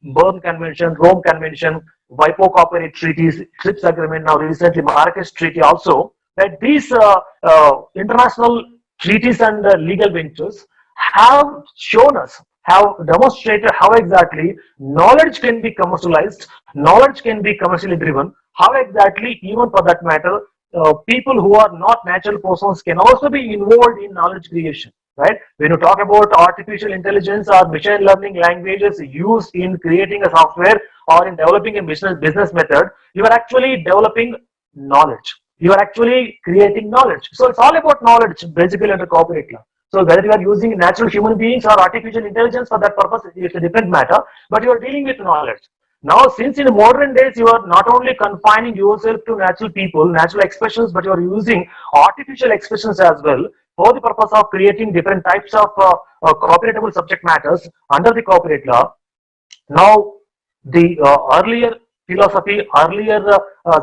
Berne Convention, Rome Convention, WIPO copyright treaties, TRIPS agreement, now recently Marrakesh Treaty also, that these international treaties and legal ventures have shown us, have demonstrated how exactly knowledge can be commercialized, knowledge can be commercially driven, how exactly, even for that matter, people who are not natural persons can also be involved in knowledge creation, right? When you talk about artificial intelligence or machine learning languages used in creating a software or in developing a business method, you are actually developing knowledge. You are actually creating knowledge. So it's all about knowledge, basically under copyright law. So whether you are using natural human beings or artificial intelligence for that purpose, it's a different matter, but you are dealing with knowledge. Now, since in modern days, you are not only confining yourself to natural people, natural expressions, but you are using artificial expressions as well for the purpose of creating different types of copyrightable subject matters under the copyright law. Now, the earlier philosophy, earlier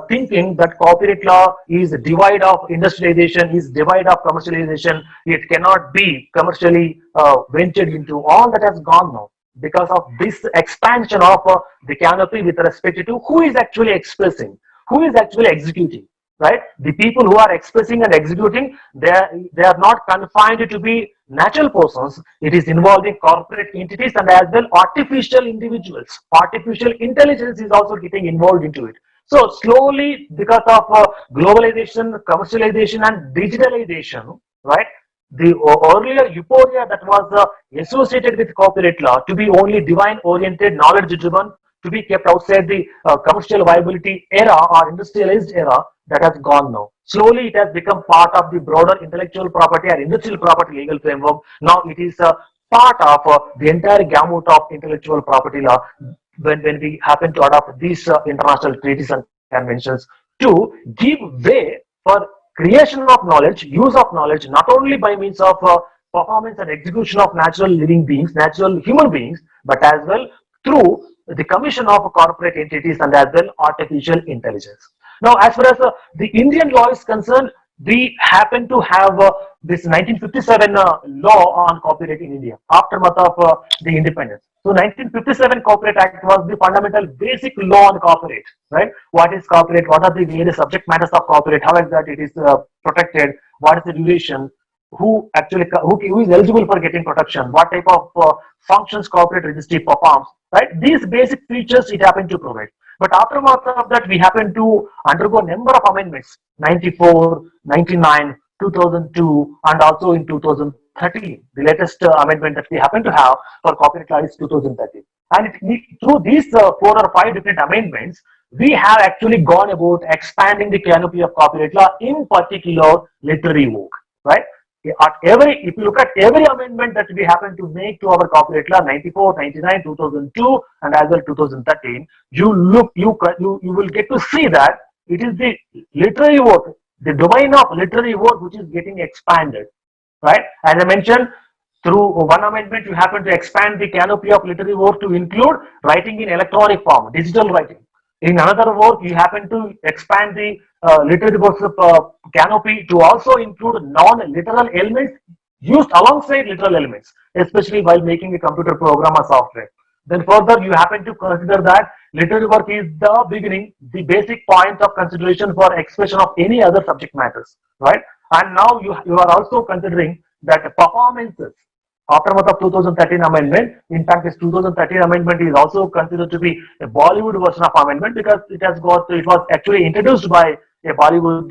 thinking that copyright law is divide of industrialization, is divide of commercialization, it cannot be commercially ventured into, all that has gone now because of this expansion of the canopy with respect to who is actually expressing, who is actually executing, right? The people who are expressing and executing, they are not confined to be natural persons. It is involving corporate entities and as well artificial individuals. Artificial intelligence is also getting involved into it. So slowly, because of globalization, commercialization, and digitalization, right? The earlier euphoria that was associated with copyright law to be only divine oriented, knowledge driven, to be kept outside the commercial viability era or industrialized era, that has gone now. Slowly, it has become part of the broader intellectual property or industrial property legal framework. Now, it is a part of the entire gamut of intellectual property law when we happen to adopt these international treaties and conventions to give way for creation of knowledge, use of knowledge, not only by means of performance and execution of natural living beings, natural human beings, but as well through the commission of corporate entities and as well artificial intelligence. Now, as far as the Indian law is concerned, we happen to have this 1957 law on copyright in India, aftermath of the independence. So 1957 Copyright Act was the fundamental basic law on copyright, right? What is copyright? What are the various subject matters of copyright? How exactly it is protected? What is the duration? Who actually who is eligible for getting protection? What type of functions copyright registry performs? Right? These basic features it happened to provide. But aftermath of that, we happen to undergo a number of amendments: 94, 99, 2002, and also in 2013. The latest amendment that we happen to have for copyright law is 2013. And through these 4 or 5 different amendments, we have actually gone about expanding the canopy of copyright law, in particular literary work, right? If you look at every amendment that we happen to make to our copyright law, 94, 99, 2002, and as well 2013, you will get to see that it is the literary work, the domain of literary work, which is getting expanded, right? As I mentioned, through one amendment, you happen to expand the canopy of literary work to include writing in electronic form, digital writing. In another work, you happen to expand the literary works of canopy to also include non-literal elements used alongside literal elements, especially while making a computer program or software. Then further, you happen to consider that literary work is the beginning, the basic point of consideration for expression of any other subject matters, right? And now you are also considering that performances, aftermath of 2013 amendment. In fact, this 2013 amendment is also considered to be a Bollywood version of amendment, because it was actually introduced by a Bollywood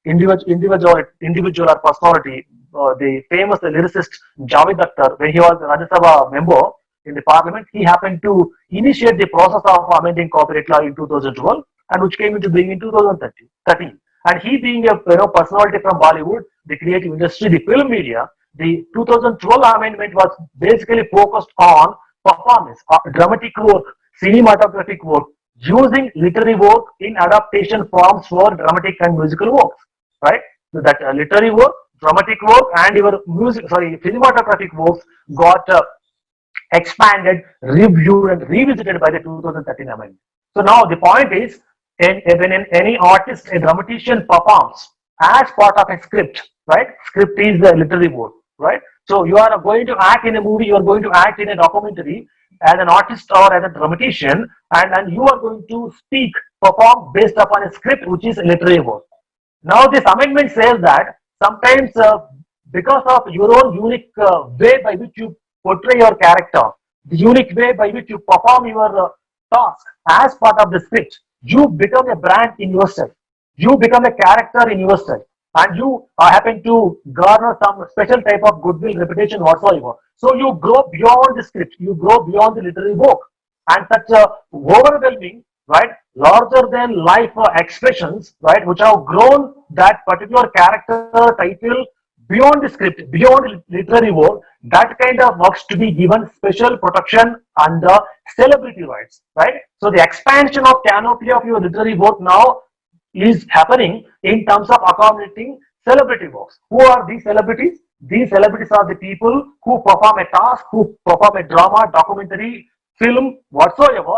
individual or personality, the famous lyricist Javed Akhtar. When he was a Rajya Sabha member in the parliament, he happened to initiate the process of amending copyright law in 2012, and which came into being in 2013. And he being a personality from Bollywood, the creative industry, the film media, the 2012 amendment was basically focused on performance, dramatic work, cinematographic work, using literary work in adaptation forms for dramatic and musical works, right? So that literary work, dramatic work, and your cinematographic works got expanded, reviewed, and revisited by the 2013 amendment. So now the point is, when any artist, a dramatician performs as part of a script, right? Script is the literary work, right? So you are going to act in a movie, you are going to act in a documentary as an artist or as a dramatician, and you are going to speak, perform based upon a script which is a literary work. Now this amendment says that sometimes because of your own unique way by which you portray your character, the unique way by which you perform your task as part of the script, you become a brand in yourself. You become a character in yourself, and you happen to garner some special type of goodwill, reputation, whatsoever. So you grow beyond the script, you grow beyond the literary work, and such overwhelming, right, larger than life expressions, right, which have grown that particular character title beyond the script, beyond literary work, that kind of works to be given special protection under celebrity rights, right? So the expansion of canopy of your literary work now is happening in terms of accommodating celebrity works. Who are these celebrities? These celebrities are the people who perform a task, who perform a drama, documentary, film, whatsoever,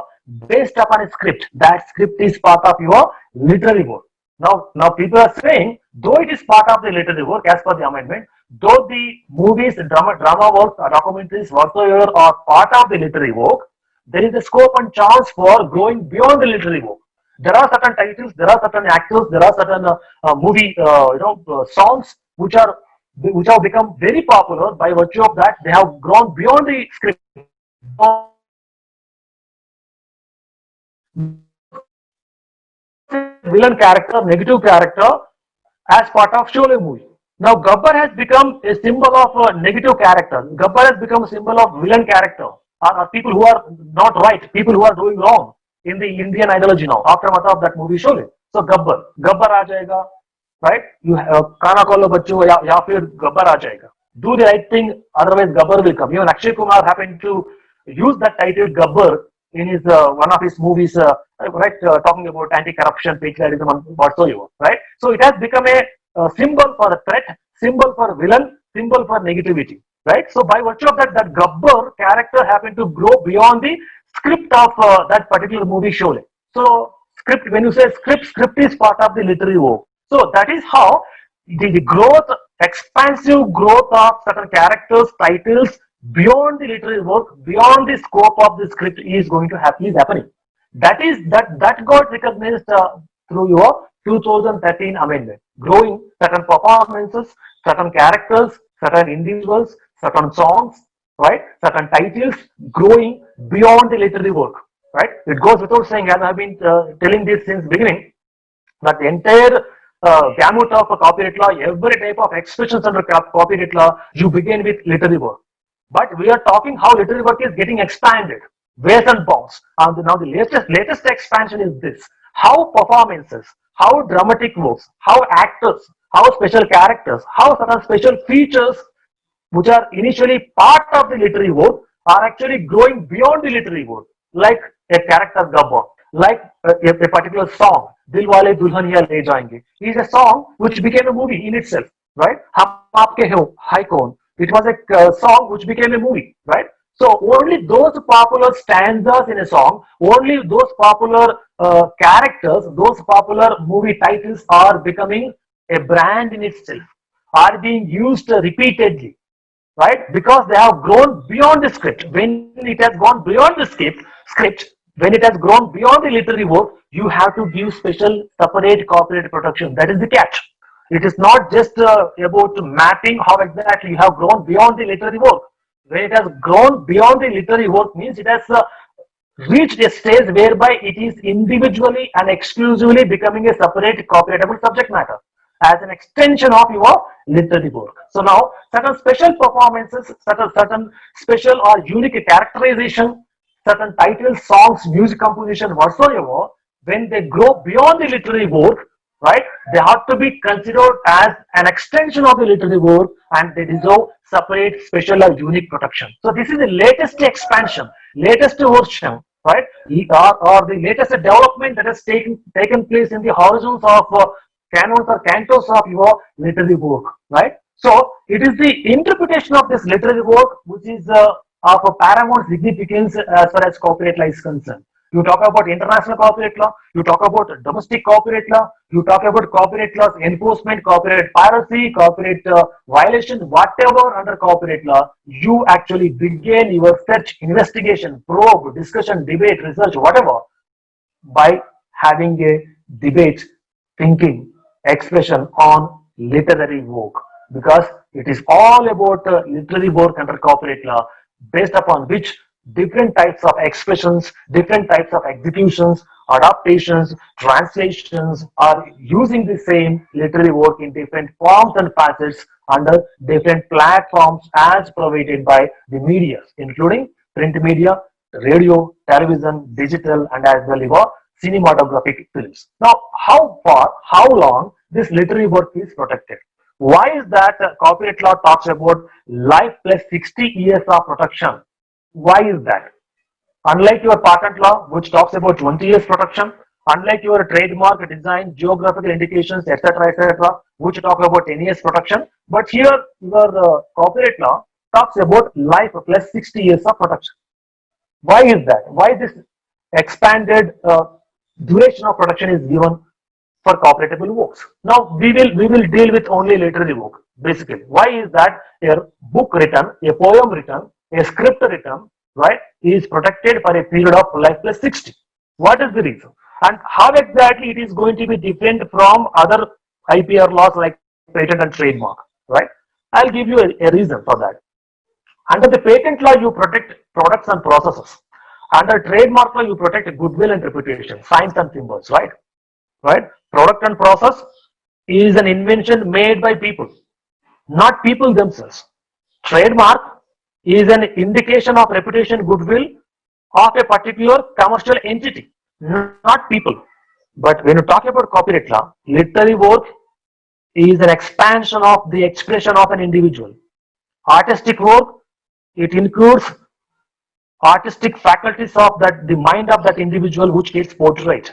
based upon a script. That script is part of your literary work. Now people are saying, though it is part of the literary work as per the amendment, though the movies, drama works, or documentaries whatsoever are part of the literary work, there is a scope and chance for growing beyond the literary work. There are certain titles, there are certain actors, there are certain movie, songs which have become very popular by virtue of that they have grown beyond the script. villain character, negative character as part of Sholay movie. Now Gabbar has become a symbol of a negative character. Gabbar has become a symbol of villain character, or people who are not right, people who are doing wrong in the Indian ideology now. Aftermath of that movie Sholay. So Gabbar आ जाएगा, right? You खाना खा लो बच्चों या फिर गब्बर आ जाएगा. Do the right thing, otherwise Gabbar will come. Even Akshay Kumar happened to use that title Gabbar in his one of his movies, right? Talking about anti-corruption, patriotism, and whatsoever, right? So it has become a symbol for a threat, symbol for villain, symbol for negativity, right? So by virtue of that, that Gabbar character happened to grow beyond the script of that particular movie Sholay. So script, when you say script is part of the literary work. So that is how the growth, expansive growth of certain characters, titles beyond the literary work, beyond the scope of the script is going to happen, is happening. That got recognized through your 2013 amendment. Growing certain performances, certain characters, certain individuals, certain songs, right? Certain titles growing beyond the literary work, right? It goes without saying, as I've been telling this since beginning, that the entire gamut of a copyright law, every type of expressions under copyright law, you begin with literary work. But we are talking how literary work is getting expanded, ways and bounds. And now the latest expansion is this: how performances, how dramatic works, how actors, how special characters, how certain special features which are initially part of the literary work are actually growing beyond the literary work, like a character Gabbar, like a particular song, Dil Wale Dulhaniya Le Jayenge, is a song which became a movie in itself, right? Hum Aapke Ho, Hai Kaun. It was a song which became a movie, right? So only those popular stanzas in a song, only those popular characters, those popular movie titles are becoming a brand in itself, are being used repeatedly, right? Because they have grown beyond the script. When it has gone beyond the script, when it has grown beyond the literary work, you have to give special separate copyright protection. That is the catch. It is not just about mapping how exactly you have grown beyond the literary work. When it has grown beyond the literary work means it has reached a stage whereby it is individually and exclusively becoming a separate copyrightable subject matter as an extension of your literary work. So now certain special performances, certain special or unique characterization, certain titles, songs, music composition, whatsoever, when they grow beyond the literary work, right, they have to be considered as an extension of the literary work and they deserve separate, special or unique protection. So this is the latest expansion, latest version, right, or the latest development that has taken place in the horizons of canons or cantos of your literary work, right? So it is the interpretation of this literary work which is of a paramount significance as far as copyright law is concerned. You talk about international copyright law, you talk about domestic copyright law, you talk about copyright laws enforcement, copyright piracy, copyright violation, whatever under copyright law, you actually begin your search, investigation, probe, discussion, debate, research, whatever, by having a debate, thinking, expression on literary work, because it is all about literary work under copyright law, based upon which different types of expressions, different types of executions, adaptations, translations are using the same literary work in different forms and facets under different platforms as provided by the media, including print media, radio, television, digital, and as well as cinematographic films. Now, how far, how long this literary work is protected? Why is that copyright law talks about life plus 60 years of protection? Why is that? Unlike your patent law, which talks about 20 years protection, unlike your trademark, design, geographical indications, etc., which talk about 10 years protection, but here your copyright law talks about life plus 60 years of protection. Why is that? Why this expanded duration of protection is given for copyrightable works? Now we will deal with only literary work basically. Why is that? A book written, a poem written, a script written, right, is protected for a period of life plus 60. What is the reason? And how exactly it is going to be different from other IPR laws like patent and trademark, right? I'll give you a reason for that. Under the patent law, you protect products and processes. Under trademark law, you protect goodwill and reputation, signs and symbols, right? right? Product and process is an invention made by people, not people themselves. Trademark is an indication of reputation, goodwill of a particular commercial entity, not people. But when you talk about copyright law, literary work is an expansion of the expression of an individual. Artistic work, it includes artistic faculties of that the mind of that individual which gets portrayed.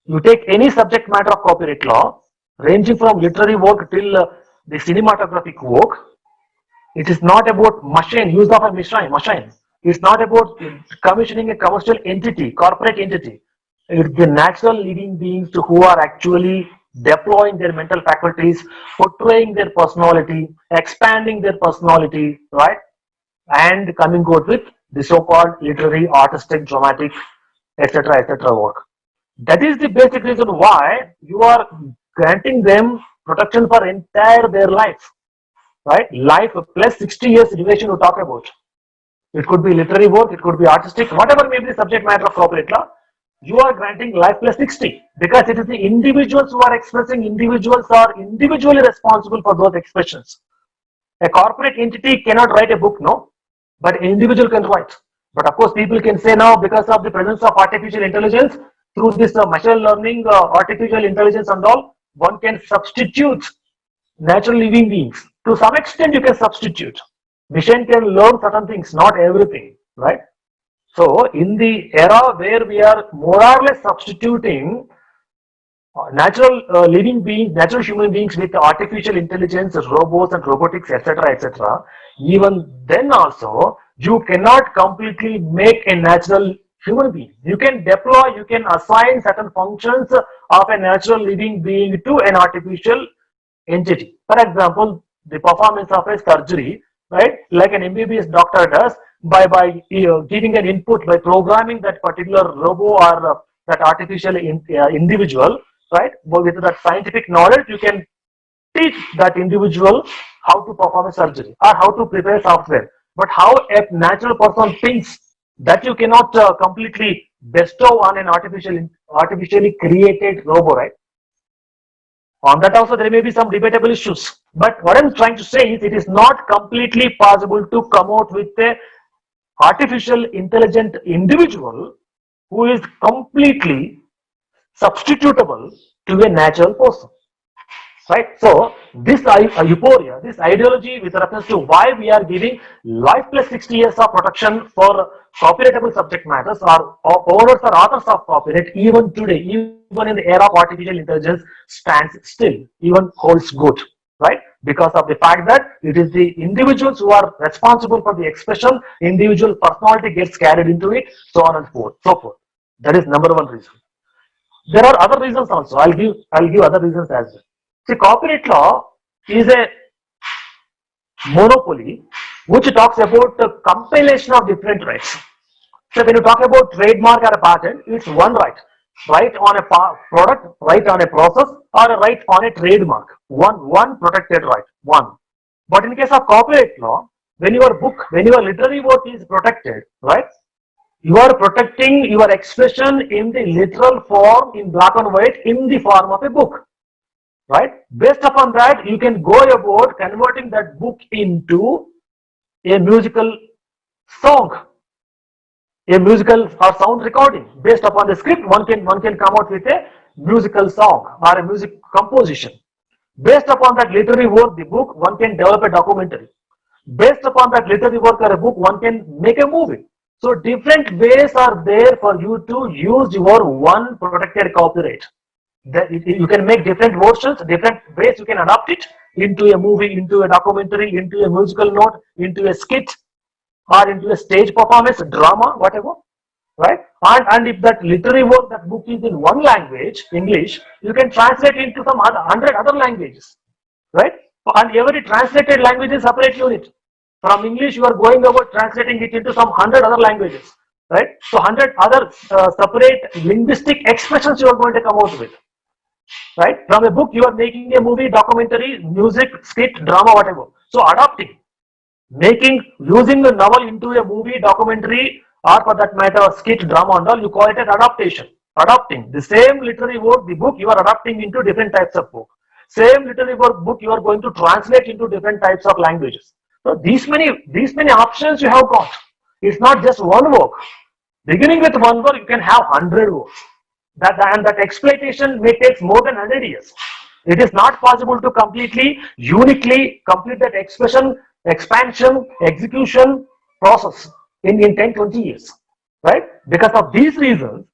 You take any subject matter of copyright law, ranging from literary work till the cinematographic work. It is not about machine, use of a machine. It's not about commissioning a commercial entity, corporate entity. It's the natural living beings who are actually deploying their mental faculties, portraying their personality, expanding their personality, right? And coming out with the so-called literary, artistic, dramatic, etc., work. That is the basic reason why you are granting them protection for entire their life, right? Life plus 60 years duration you talk about. It could be literary work, it could be artistic, whatever may be the subject matter of copyright law. You are granting life plus 60 because it is the individuals who are expressing, individuals are individually responsible for those expressions. A corporate entity cannot write a book, no, but an individual can write. But of course, people can say now because of the presence of artificial intelligence, through this machine learning, artificial intelligence and all, one can substitute natural living beings. To some extent, you can substitute. Machine can learn certain things, not everything, right? So, in the era where we are more or less substituting natural living beings, natural human beings with artificial intelligence, robots and robotics, etc., even then also, you cannot completely make a natural human being. You can deploy, you can assign certain functions of a natural living being to an artificial entity. For example, the performance of a surgery, right? Like an MBBS doctor does by giving an input, by programming that particular robo or that artificial individual, right? But with that scientific knowledge, you can teach that individual how to perform a surgery or how to prepare software. But how a natural person thinks, that you cannot completely bestow on an artificially created robo, right? On that also there may be some debatable issues. But what I'm trying to say is it is not completely possible to come out with a artificial intelligent individual who is completely substitutable to a natural person. Right? So this euphoria, this ideology with reference to why we are giving life plus 60 years of protection for copyrightable subject matters or owners or authors of copyright even today, even in the era of artificial intelligence, stands still, even holds good, right? Because of the fact that it is the individuals who are responsible for the expression, individual personality gets carried into it, so on and so forth. That is number one reason. There are other reasons also. I'll give other reasons as well. See, copyright law is a monopoly which talks about the compilation of different rights. So when you talk about trademark or a patent, it's one right. Right on a product, right on a process, or a right on a trademark. One protected right. One. But in case of copyright law, when your book, when your literary work is protected, right? You are protecting your expression in the literal form, in black and white, in the form of a book. Right? Based upon that, you can go about converting that book into a musical song, a musical or sound recording. Based upon the script, one can come out with a musical song or a music composition. Based upon that literary work, the book, one can develop a documentary. Based upon that literary work or a book, one can make a movie. So different ways are there for you to use your one protected copyright. That you can make different versions, different ways you can adapt it into a movie, into a documentary, into a musical note, into a skit, or into a stage performance, drama, whatever, right? And if that literary work, that book is in one language, English, you can translate into some 100 other languages, right? And every translated language is separate unit. From English, you are going over translating it into some 100 other languages, right? So 100 other separate linguistic expressions you are going to come out with. Right? From a book, you are making a movie, documentary, music, skit, drama, whatever. So adapting, using the novel into a movie, documentary, or for that matter, skit, drama and all, you call it an adaptation. Adopting the same literary work, the book you are adapting into different types of book. Same literary work book you are going to translate into different types of languages. So these many options you have got. It's not just one work. Beginning with one work, you can have 100 works. That exploitation may take more than 100 years. It is not possible to completely, uniquely complete that expansion, execution process in 10, 20 years, right? Because of these reasons,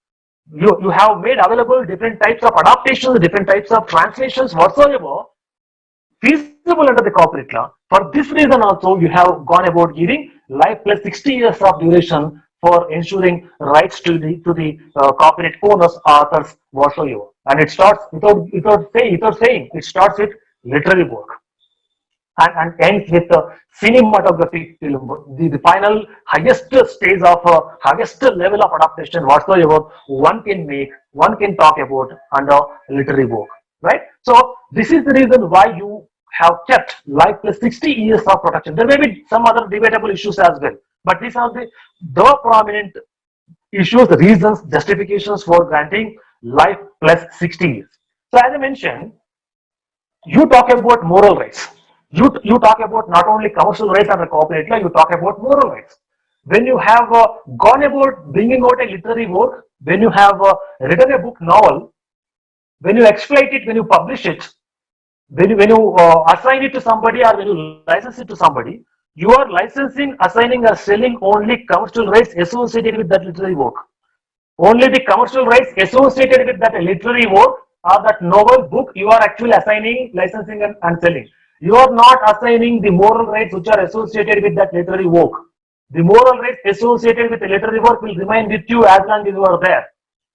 you have made available different types of adaptations, different types of translations whatsoever feasible under the corporate law. For this reason also, you have gone about giving life plus 60 years of duration for ensuring rights to the corporate owners, authors, whatsoever. And it starts without saying, it starts with literary work and ends with cinematographic film. The final highest stage of highest level of adaptation whatsoever one can make, one can talk about under literary work, right? So this is the reason why you have kept life plus 60 years of protection. There may be some other debatable issues as well, but these are the prominent issues, reasons, justifications for granting life plus 60 years. So as I mentioned, you talk about moral rights. You talk about not only commercial rights under corporate law, you talk about moral rights. When you have gone about bringing out a literary work, when you have written a book novel, when you exploit it, when you publish it, when you assign it to somebody or when you license it to somebody, you are licensing, assigning, or selling only commercial rights associated with that literary work. Only the commercial rights associated with that literary work or that novel book you are actually assigning, licensing, and selling. You are not assigning the moral rights which are associated with that literary work. The moral rights associated with the literary work will remain with you as long as you are there,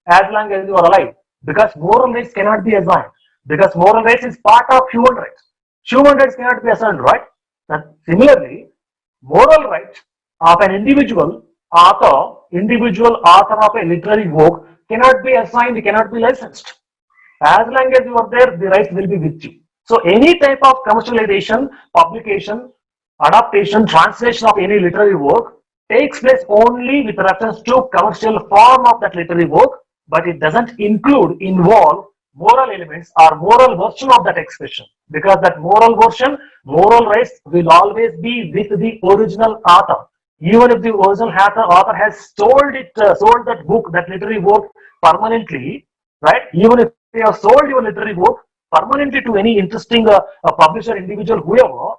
as long as you are alive. Because moral rights cannot be assigned. Because moral rights is part of human rights. Human rights cannot be assigned, right? And similarly, moral rights of an individual author of a literary work cannot be assigned, cannot be licensed. As long as you are there, the rights will be with you. So any type of commercialization, publication, adaptation, translation of any literary work takes place only with reference to commercial form of that literary work, but it doesn't involve moral elements or moral version of that expression, because that moral version, moral rights will always be with the original author. Even if the original author has sold that book, that literary work permanently, right? Even if they have sold your literary work permanently to any interesting publisher, individual, whoever,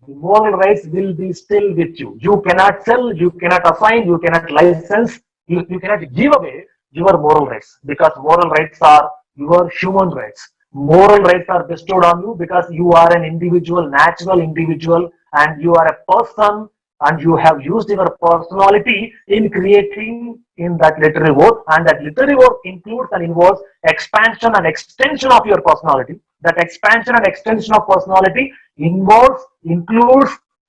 the moral rights will be still with you. You cannot sell, you cannot assign, you cannot license, you cannot give away your moral rights, because moral rights are your human rights. Moral rights are bestowed on you because you are an individual, natural individual, and you are a person, and you have used your personality in creating in that literary work, and that literary work includes and involves expansion and extension of your personality. That expansion and extension of personality includes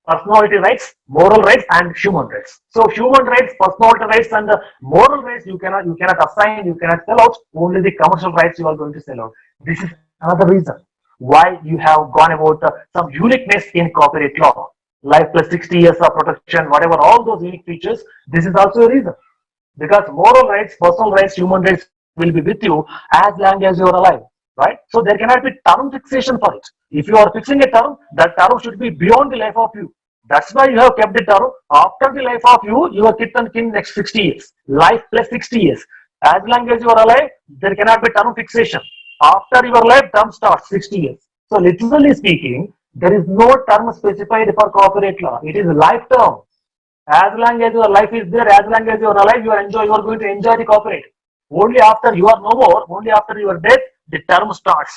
personality rights, moral rights, and human rights. So human rights, personality rights, and moral rights you cannot assign, you cannot sell out. Only the commercial rights you are going to sell out. This is another reason why you have gone about some uniqueness in copyright law. Life plus 60 years of protection, whatever, all those unique features. This is also a reason, because moral rights, personal rights, human rights will be with you as long as you are alive, right? So there cannot be term fixation for it. If you are fixing a term, that term should be beyond the life of you. That's why you have kept the term after the life of you, your kith and kin next 60 years. Life plus 60 years. As long as you are alive, there cannot be term fixation. After your life, term starts 60 years. So literally speaking, there is no term specified for copyright law. It is life term. As long as your life is there, as long as you are alive, you are going to enjoy the copyright. Only after you are no more, only after your death, the term starts.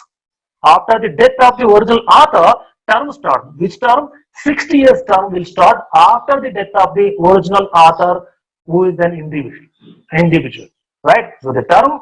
After the death of the original author, term starts. Which term? 60 years term will start after the death of the original author, who is an individual, right? So the term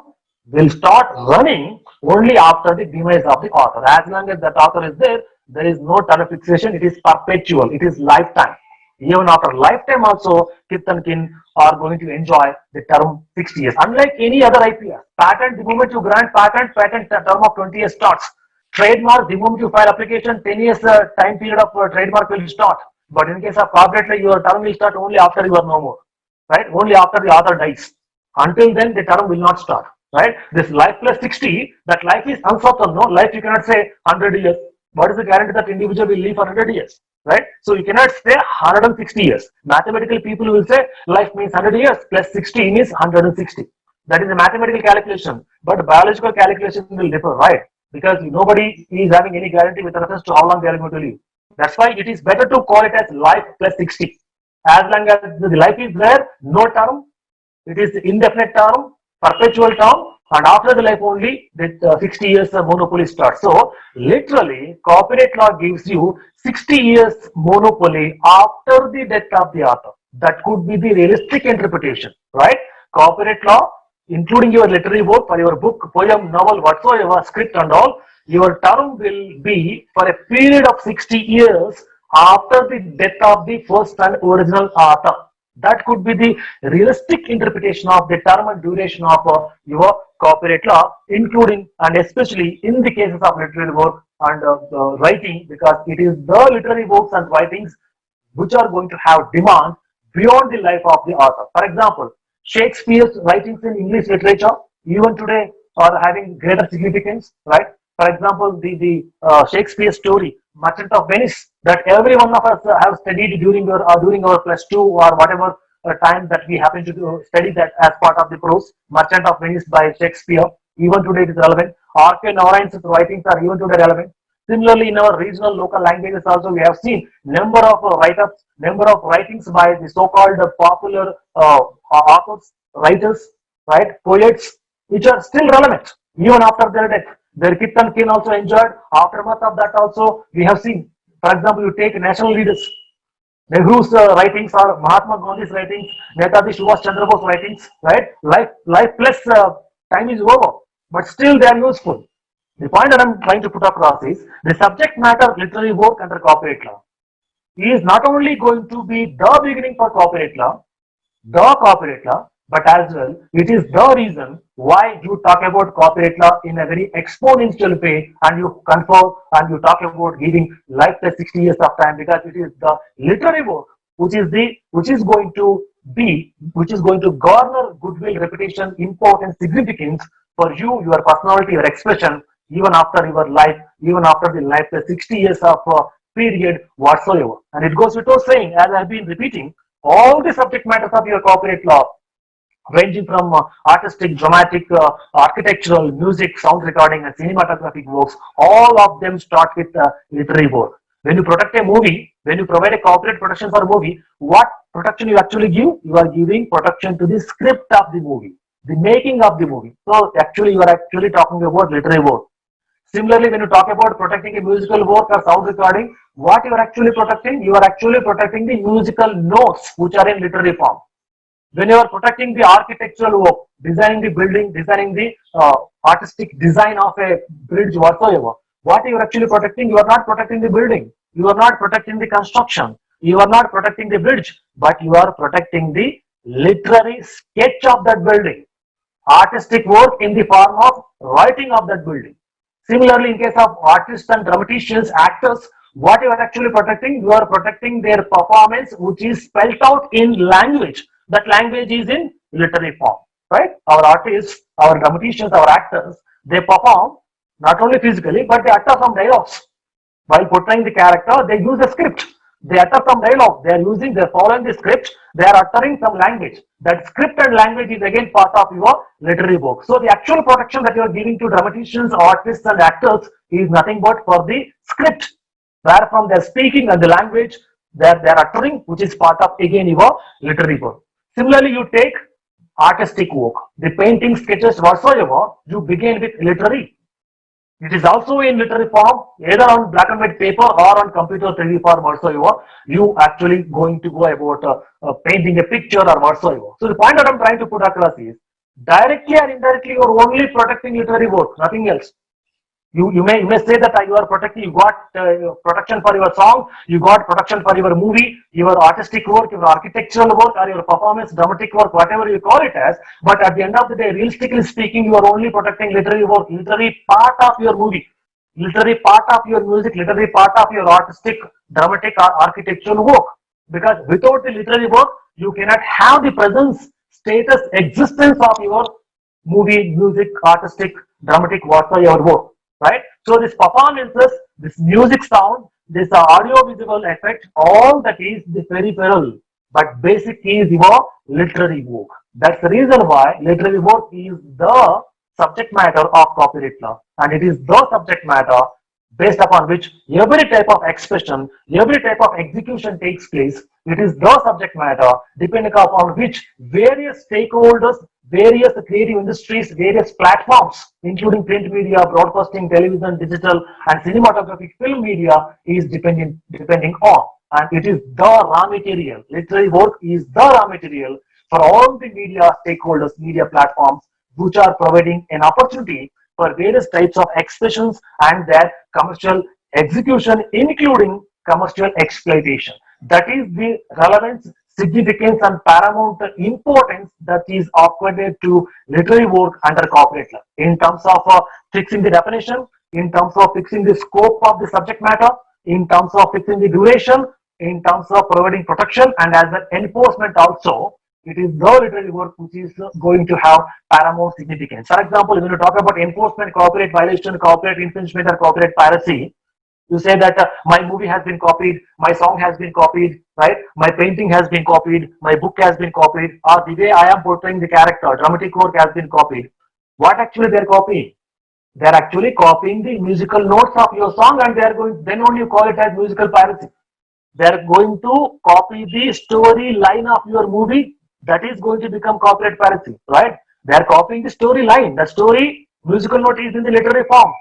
will start running only after the demise of the author. As long as that author is there, there is no term fixation. It is perpetual. It is lifetime. Even after lifetime also, kith and kin are going to enjoy the term 60 years. Unlike any other IPR, patent, the moment you grant patent term of 20 years starts. Trademark, the moment you file application, 10 years time period of trademark will start. But in case of copyright, your term will start only after you are no more, right? Only after the author dies. Until then, the term will not start, right? This life plus 60, that life is uncertain, no? Life you cannot say 100 years. What is the guarantee that individual will live for 100 years, right? So you cannot say 160 years. Mathematical people will say life means 100 years plus 60 means 160. That is a mathematical calculation, but biological calculation will differ, right? Because nobody is having any guarantee with reference to how long they are going to live. That's why it is better to call it as life plus 60. As long as the life is there, no term, it is indefinite term, perpetual term, and after the life only, that 60 years monopoly starts. So, literally, copyright law gives you 60 years monopoly after the death of the author. That could be the realistic interpretation, right? Copyright law, including your literary work for your book, poem, novel, whatsoever, script and all, your term will be for a period of 60 years after the death of the first and original author. That could be the realistic interpretation of the term and duration of your copyright law, including and especially in the cases of literary work and writing, because it is the literary works and writings which are going to have demand beyond the life of the author. For example, Shakespeare's writings in English literature, even today, are having greater significance, right? For example, the Shakespeare story, Merchant of Venice, that every one of us have studied during our +2 or whatever time that we happen to study that as part of the prose, Merchant of Venice by Shakespeare. Even today it is relevant. R.K. Narayan's writings are even today relevant. Similarly, in our regional local languages also, we have seen number of write-ups, number of writings by the so-called popular authors, writers, right, poets, which are still relevant even after their death. Their kith and kin also enjoyed. Aftermath of that also, we have seen. For example, you take national leaders, Nehru's writings or Mahatma Gandhi's writings, Netaji Subhash Chandra Bose writings, right? Life plus time is over, but still they are useful. The point that I'm trying to put across is the subject matter of literary work under copyright law is not only going to be the beginning for copyright law, but as well, it is the reason why you talk about copyright law in a very exponential way, and you confirm and you talk about giving life plus 60 years of time, because it is the literary work which is going to garner goodwill, reputation, importance, significance for you, your personality, your expression, even after your life, even after the life plus 60 years of period whatsoever. And it goes without saying, as I've been repeating, all the subject matters of your copyright law, ranging from artistic, dramatic, architectural, music, sound recording, and cinematographic works, all of them start with literary work. When you protect a movie, when you provide a copyright protection for a movie, what protection you actually give? You are giving protection to the script of the movie, the making of the movie. So actually, you are actually talking about literary work. Similarly, when you talk about protecting a musical work or sound recording, what you are actually protecting? You are actually protecting the musical notes which are in literary form. When you are protecting the architectural work, designing the building, designing the artistic design of a bridge whatsoever, what you are actually protecting? You are not protecting the building, you are not protecting the construction, you are not protecting the bridge, but you are protecting the literary sketch of that building, artistic work in the form of writing of that building. Similarly, in case of artists and dramaticians, actors, what you are actually protecting? You are protecting their performance, which is spelled out in language. That language is in literary form, right? Our artists, our dramaticians, our actors, they perform not only physically, but they utter some dialogues. While portraying the character, they use a script. They utter some dialogue. They're following the script. They are uttering some language. That script and language is again part of your literary work. So the actual protection that you are giving to dramaticians, artists, and actors is nothing but for the script, where from they're speaking and the language that they're uttering, which is part of again your literary work. Similarly, you take artistic work, the painting, sketches, whatsoever, you begin with literary. It is also in literary form, either on black and white paper or on computer 3D form whatsoever. You actually going to go about painting a picture or whatsoever. So the point that I'm trying to put across is, directly or indirectly, you are only protecting literary work, nothing else. You may say that you are protecting, you got protection for your song, you got protection for your movie, your artistic work, your architectural work, or your performance, dramatic work, whatever you call it as. But at the end of the day, realistically speaking, you are only protecting literary work, literary part of your movie, literary part of your music, literary part of your artistic, dramatic, or architectural work. Because without the literary work, you cannot have the presence, status, existence of your movie, music, artistic, dramatic, whatsoever work, right? So this performances, this music sound, this audio visual effect, all that is the peripheral, but basic is your literary work. That's the reason why literary work is the subject matter of copyright law, and it is the subject matter based upon which every type of expression, every type of execution takes place. It is the subject matter depending upon which various stakeholders, various creative industries, various platforms, including print media, broadcasting, television, digital, and cinematographic film media is depending on. And it is the raw material. Literary work is the raw material for all the media stakeholders, media platforms, which are providing an opportunity for various types of expressions and their commercial execution, including commercial exploitation. That is the relevance, significance, and paramount importance that is accorded to literary work under copyright law in terms of fixing the definition, in terms of fixing the scope of the subject matter, in terms of fixing the duration, in terms of providing protection, and as an enforcement also. It is the literary work which is going to have paramount significance. For example, when you talk about enforcement, copyright violation, copyright infringement, or copyright piracy, you say that my movie has been copied, my song has been copied, right? My painting has been copied, my book has been copied, or the way I am portraying the character, dramatic work has been copied. What actually they are copying? They are actually copying the musical notes of your song, and they are going, then only you call it as musical piracy. They are going to copy the storyline of your movie. That is going to become copyright piracy, right? They are copying the storyline. The story musical note is in the literary form.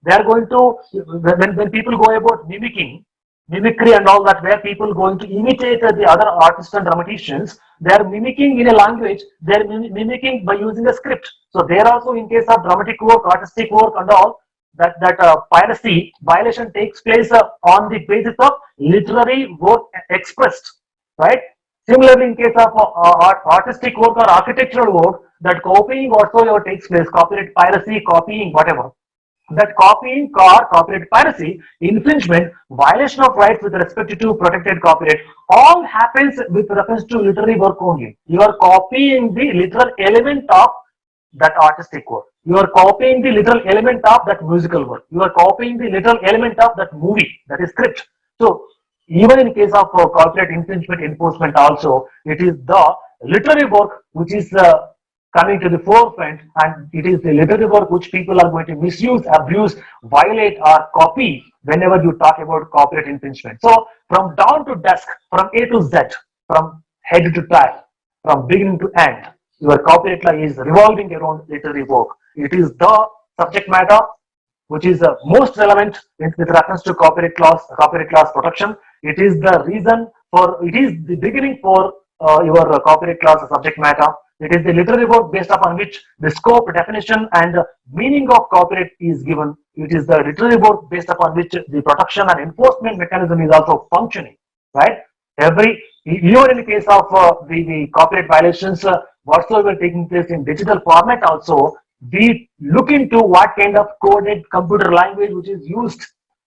They are going to, when people go about mimicry and all that, where people going to imitate the other artists and dramaticians, they are mimicking in a language, they are mimicking by using a script. So there also, in case of dramatic work, artistic work and all, that piracy violation takes place on the basis of literary work expressed, right? Similarly, in case of artistic work or architectural work, that copying whatsoever takes place, copyright piracy, copying, whatever, that copying or copyright piracy, infringement, violation of rights with respect to protected copyright, all happens with reference to literary work only. You are copying the literal element of that artistic work. You are copying the literal element of that musical work. You are copying the literal element of that movie, that is script. So even in case of copyright infringement enforcement also, it is the literary work which is coming to the forefront, and it is the literary work which people are going to misuse, abuse, violate, or copy whenever you talk about copyright infringement. So from dawn to dusk, from A to Z, from head to tail, from beginning to end, your copyright law is revolving around literary work. It is the subject matter which is most relevant with reference to copyright laws protection. It is the reason for, it is the beginning for your copyright laws subject matter. It is the literary work based upon which the scope, definition, and meaning of copyright is given. It is the literary work based upon which the protection and enforcement mechanism is also functioning, right? Even in the case of the copyright violations, whatsoever taking place in digital format also, we look into what kind of coded computer language which is used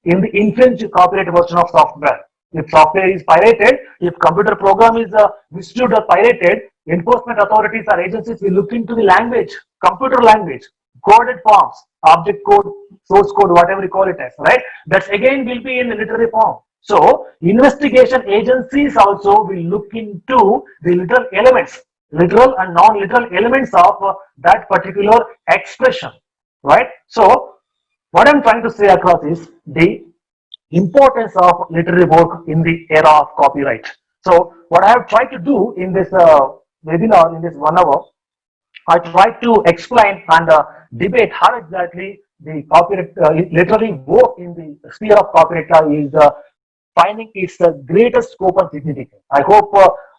in the infringed copyright version of software. If software is pirated, if computer program is misused or pirated, enforcement authorities or agencies will look into the language, computer language, coded forms, object code, source code, whatever you call it as, right? That again will be in the literary form. So investigation agencies also will look into the literal elements, literal and non-literal elements of that particular expression, right? So what I'm trying to say across is the importance of literary work in the era of copyright. So what I have tried to do in this webinar, in this 1 hour, I tried to explain and debate how exactly the copyright literary work in the sphere of copyright law is finding its greatest scope and significance. I hope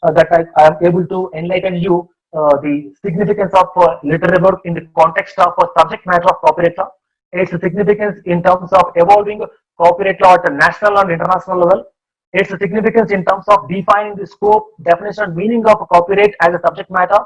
that I am able to enlighten you the significance of literary work in the context of subject matter of copyright law, its significance in terms of evolving copyright law at a national and international level, its significance in terms of defining the scope, definition, and meaning of copyright as a subject matter,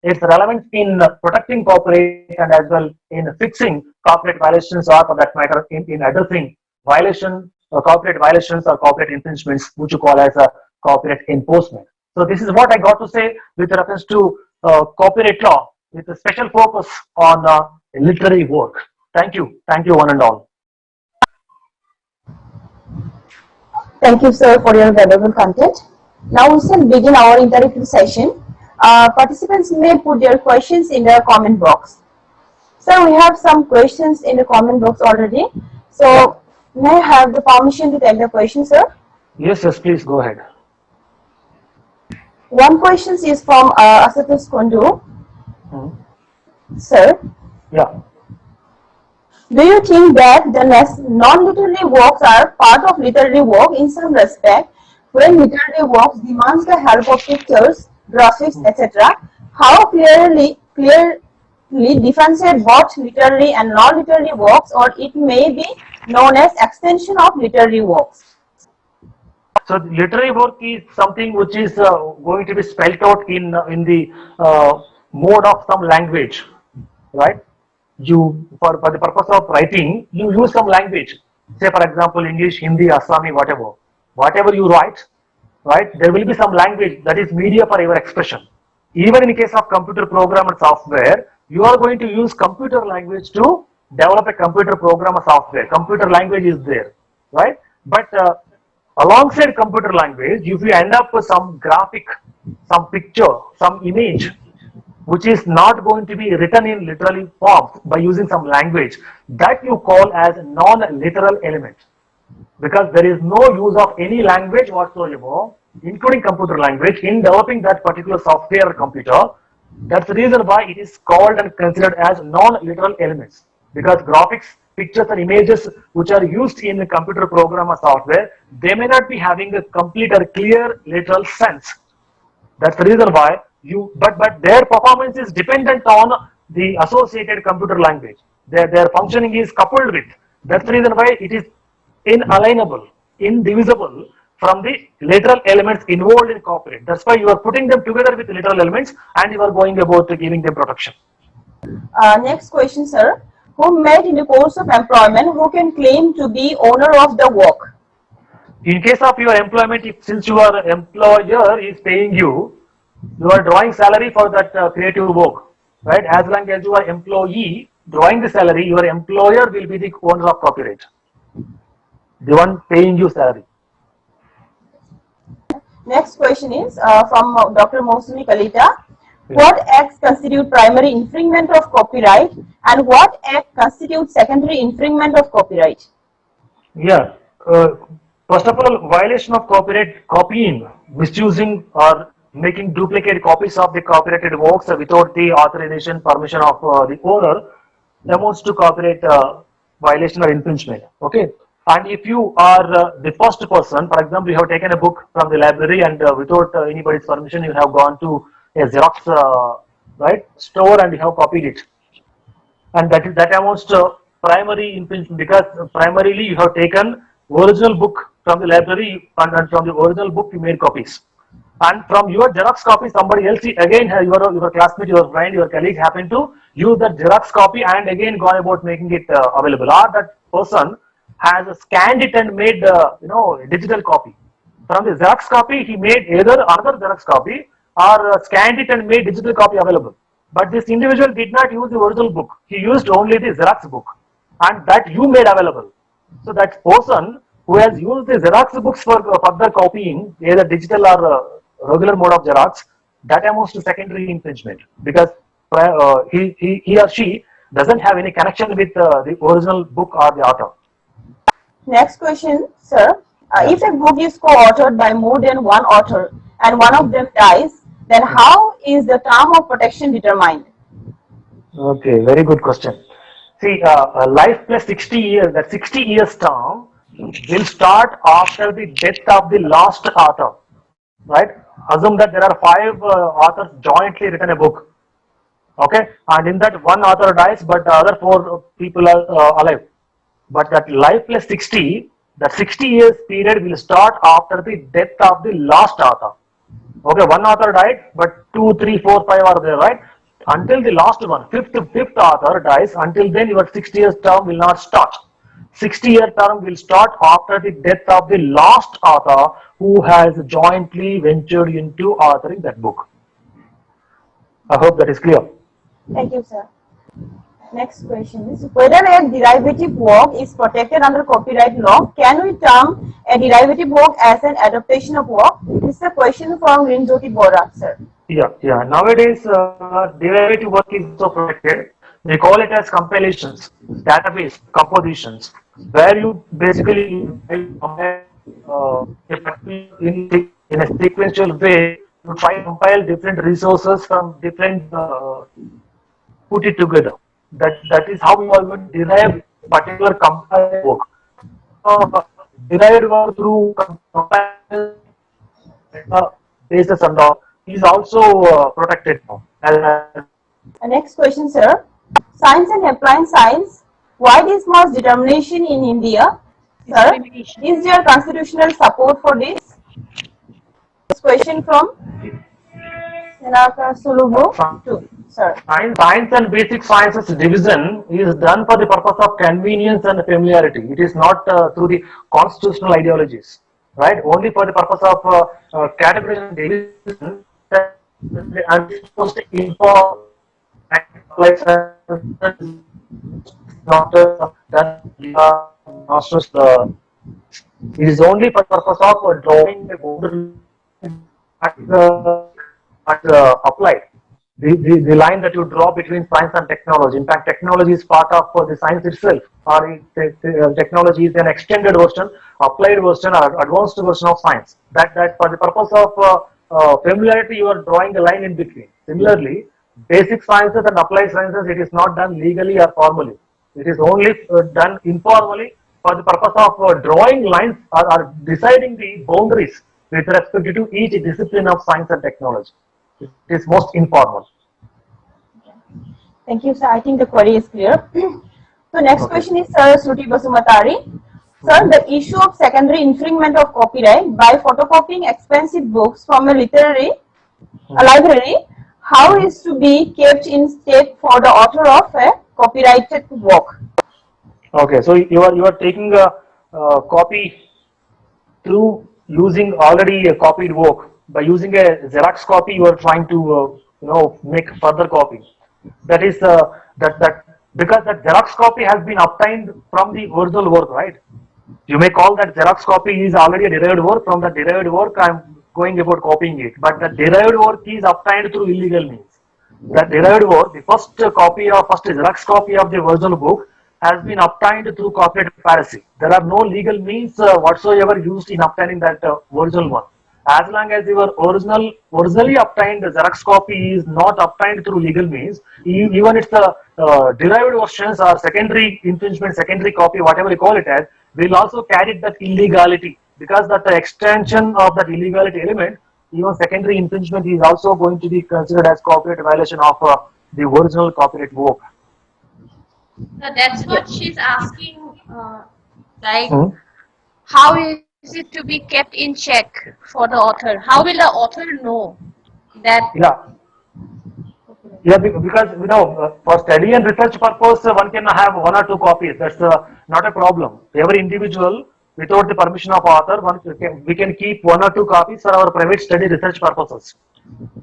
its relevance in protecting copyright and as well in fixing copyright violations, or for that matter in addressing violation, copyright violations or copyright infringements, which you call as a copyright enforcement. So this is what I got to say with reference to copyright law with a special focus on literary work. Thank you one and all. Thank you, sir, for your valuable content. Now we shall begin our interactive session. Participants may put their questions in the comment box. Sir, we have some questions in the comment box already. So, may I have the permission to take the question, sir? Yes, please go ahead. One question is from Asatosh Kundu. Sir, Yeah. do you think that the non-literary works are part of literary work in some respect? When literary works demands the help of pictures, graphics, etc., how clearly differentiate both literary and non-literary works, or it may be known as extension of literary works? So literary work is something which is going to be spelled out in the mode of some language, right? You for the purpose of writing, you use some language. Say for example, English, Hindi, Assami, whatever you write, right? There will be some language that is media for your expression. Even in case of computer program and software, you are going to use computer language to develop a computer program or software. Computer language is there, right? But alongside computer language, if you end up with some graphic, some picture, some image, which is not going to be written in literally form by using some language, that you call as non-literal element, because there is no use of any language whatsoever, including computer language, in developing that particular software or computer. That's the reason why it is called and considered as non-literal elements, because graphics, pictures and images which are used in a computer program or software, they may not be having a complete or clear literal sense. That's the reason why but their performance is dependent on the associated computer language. Their functioning is coupled with. That's the reason why it is inalienable, indivisible from the literal elements involved in copyright. That's why you are putting them together with the literal elements and you are going about giving them protection. Next question, sir. Who met in the course of employment who can claim to be owner of the work? In case of your employment, since your employer is paying you, you are drawing salary for that creative work, right? As long as you are employee drawing the salary, your employer will be the owner of copyright, the one paying you salary. Next question is from Dr. Mosumi Kalita. What acts constitute primary infringement of copyright and what act constitutes secondary infringement of copyright? Yeah. First of all, violation of copyright, copying, misusing or making duplicate copies of the copyrighted works without the authorization, permission of the owner, amounts to copyright violation or infringement. Okay. And if you are the first person, for example, you have taken a book from the library and without anybody's permission, you have gone to a Xerox right store and you have copied it, and that amounts to primary infringement, because primarily you have taken original book from the library and from the original book you made copies, and from your Xerox copy somebody else again your classmate, your friend, your colleague happened to use that Xerox copy and again gone about making it available, or that person has scanned it and made digital copy. From the Xerox copy he made either another Xerox copy or scanned it and made digital copy available. But this individual did not use the original book. He used only the Xerox book, and that you made available. So that person who has used the Xerox books for further copying, either digital or regular mode of Xerox, that amounts to secondary infringement, because he or she doesn't have any connection with the original book or the author. Next question, sir. If a book is co-authored by more than one author and one of them dies, then how is the term of protection determined? Okay, very good question. See, life plus 60 years, that 60 years term will start after the death of the last author, right? Assume that there are 5 authors jointly written a book, okay? And in that one author dies, but the other 4 people are alive. But that life plus 60, that 60 years period will start after the death of the last author. Okay, one author died, but 2, 3, 4, 5 are there, right? Until the last one, fifth author dies, until then your 60 years term will not start. 60-year term will start after the death of the last author who has jointly ventured into authoring that book. I hope that is clear. Thank you, sir. Next question is whether a derivative work is protected under copyright law. Can we term a derivative work as an adaptation of work? This is a question from Rinjoti Bora, sir. Yeah. Nowadays, derivative work is also protected. They call it as compilations, database compositions, where you basically compile in a sequential way. You try to compile different resources from different, put it together. That is how you are going to derive particular compiled work. Derived work through comparison basis and all is also protected now. Next question, sir. Science and applied science. Why this much determination in India? Sir, is there constitutional support for this? This question from Senaka Sulubu to sir. Science and basic sciences division is done for the purpose of convenience and familiarity. It is not through the constitutional ideologies, right? Only for the purpose of categorization division and supposed to inform not that masters. It is only for the purpose of drawing the border applied. The line that you draw between science and technology. In fact, technology is part of the science itself, or technology is an extended version, applied version, or advanced version of science. That for the purpose of familiarity, you are drawing a line in between. Similarly, basic sciences and applied sciences, it is not done legally or formally. It is only done informally for the purpose of drawing lines or deciding the boundaries with respect to each discipline of science and technology. It is most informal. Thank you, sir. I think the query is clear. So next question is Sir Shruti Basumatari. Sir, the issue of secondary infringement of copyright by photocopying expensive books from a library, how is to be kept in state for the author of a copyrighted work? Okay, so you are taking a copy through using already a copied work. By using a Xerox copy, you are trying to make further copy. That is that because that Xerox copy has been obtained from the original work, right? You may call that Xerox copy is already a derived work. From the derived work, I am going about copying it. But the derived work is obtained through illegal means. The derived work, the first Xerox copy of the original book has been obtained through copyright piracy. There are no legal means whatsoever used in obtaining that original one. As long as your originally obtained Xerox copy is not obtained through legal means, even it's the derived versions or secondary infringement, secondary copy, whatever you call it as, will also carry that illegality, because that the extension of that illegality element, even secondary infringement is also going to be considered as copyright violation of the original copyright work. That's what she's asking, how is it to be kept in check for the author? How will the author know that? Yeah, because for study and research purpose, one can have one or two copies. That's not a problem. Every individual, without the permission of author, we can keep one or two copies for our private study research purposes.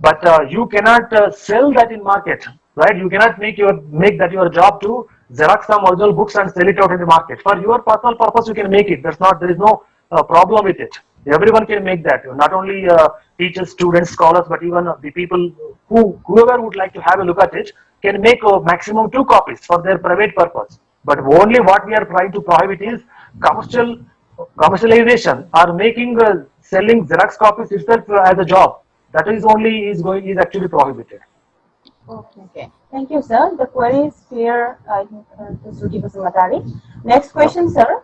But you cannot sell that in market, right? You cannot make that your job to Xerox some original books and sell it out in the market. For your personal purpose, you can make it. There is no problem with it. Everyone can make that. Not only teachers, students, scholars, but even the people whoever would like to have a look at it can make maximum 2 copies for their private purpose. But only what we are trying to prohibit is commercialization or making selling Xerox copies itself as a job. That is actually prohibited. Okay. Thank you, sir. The query is clear. I think to Shruti Basumatari. Next question, sir.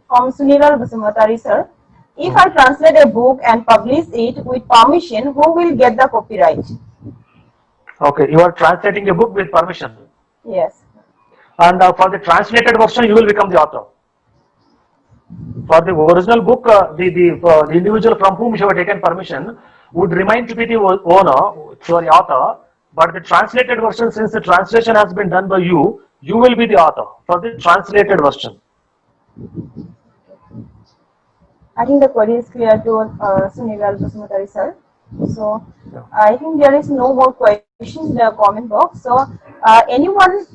From Suniral Basumatari, sir. If I translate a book and publish it with permission, who will get the copyright? Okay, you are translating a book with permission. Yes. And for the translated version, you will become the author. For the original book, the individual from whom you have taken permission would remain to be the author. But the translated version, since the translation has been done by you, you will be the author for the translated version. I think the query is clear to Sunil Basumatari, sir. So Yeah. I think there is no more question in the comment box. So anyone,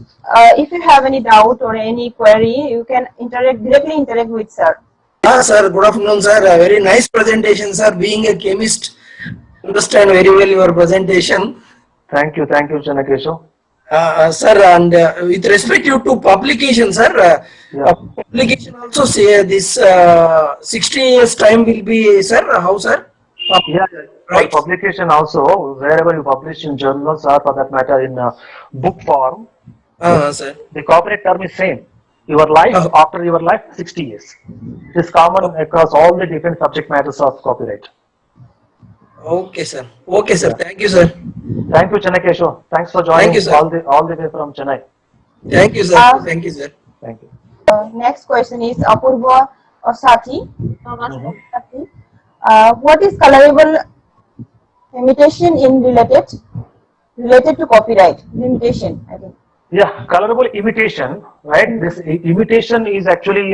if you have any doubt or any query, you can directly interact with sir. Sir, good afternoon, sir. A very nice presentation, sir. Being a chemist, understand very well your presentation. Thank you, Chanakeshav. Sir, and with respect to publication, sir, Yeah. publication also say this 60 years time will be, sir, how, sir? Yeah, yeah. For Right? publication also, wherever you publish in journals or for that matter in book form, Sir. the copyright term is same. Your life, Uh, after your life, 60 years. It is common across all the different subject matters of copyright. okay, sir. Okay, sir. Yeah. Thank you, sir. Thank you, Chanakeshav. Thanks for Thank you, joining sir. all the way from Chennai. Thank you, sir. Uh, Thank you, sir. Thank you. Next question is Apurva Sati. Mhm. What is colorable imitation in related to copyright? Limitation, I think. Yeah, colorable imitation, right? This imitation is actually,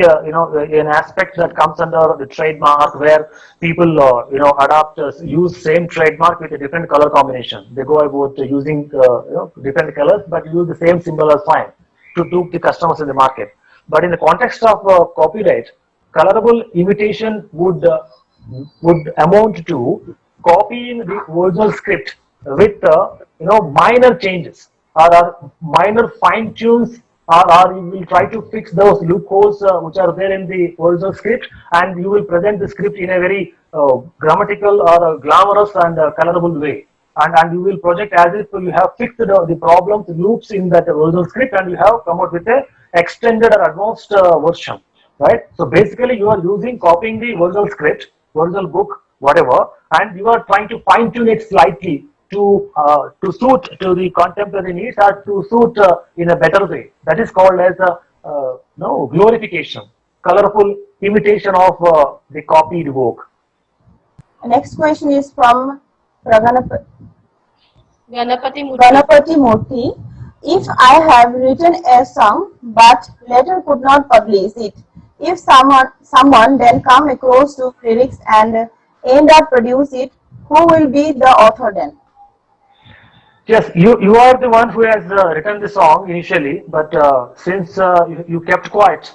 an aspect that comes under the trademark where people, adapt, use same trademark with a different color combination. They go about using, different colors, but use the same symbol or sign to dupe the customers in the market. But in the context of copyright, colorable imitation would amount to copying the original script with minor changes or minor fine tunes or you will try to fix those loopholes which are there in the original script and you will present the script in a very grammatical or glamorous and colorable way and you will project as if you have fixed the problems loops in that original script and you have come out with a extended or advanced version, right? So basically you are using copying the original script, original book, whatever, and you are trying to fine tune it slightly to suit to the contemporary needs or to suit in a better way. That is called as a no glorification, colorful imitation of the copied work. Next question is from Praganapati Ganapati Murthy. Ganapati Murthy. If I have written a song but later could not publish it, if someone then come across to lyrics and end up produce it, who will be the author then? Yes, you are the one who has written the song initially, but since you kept quiet,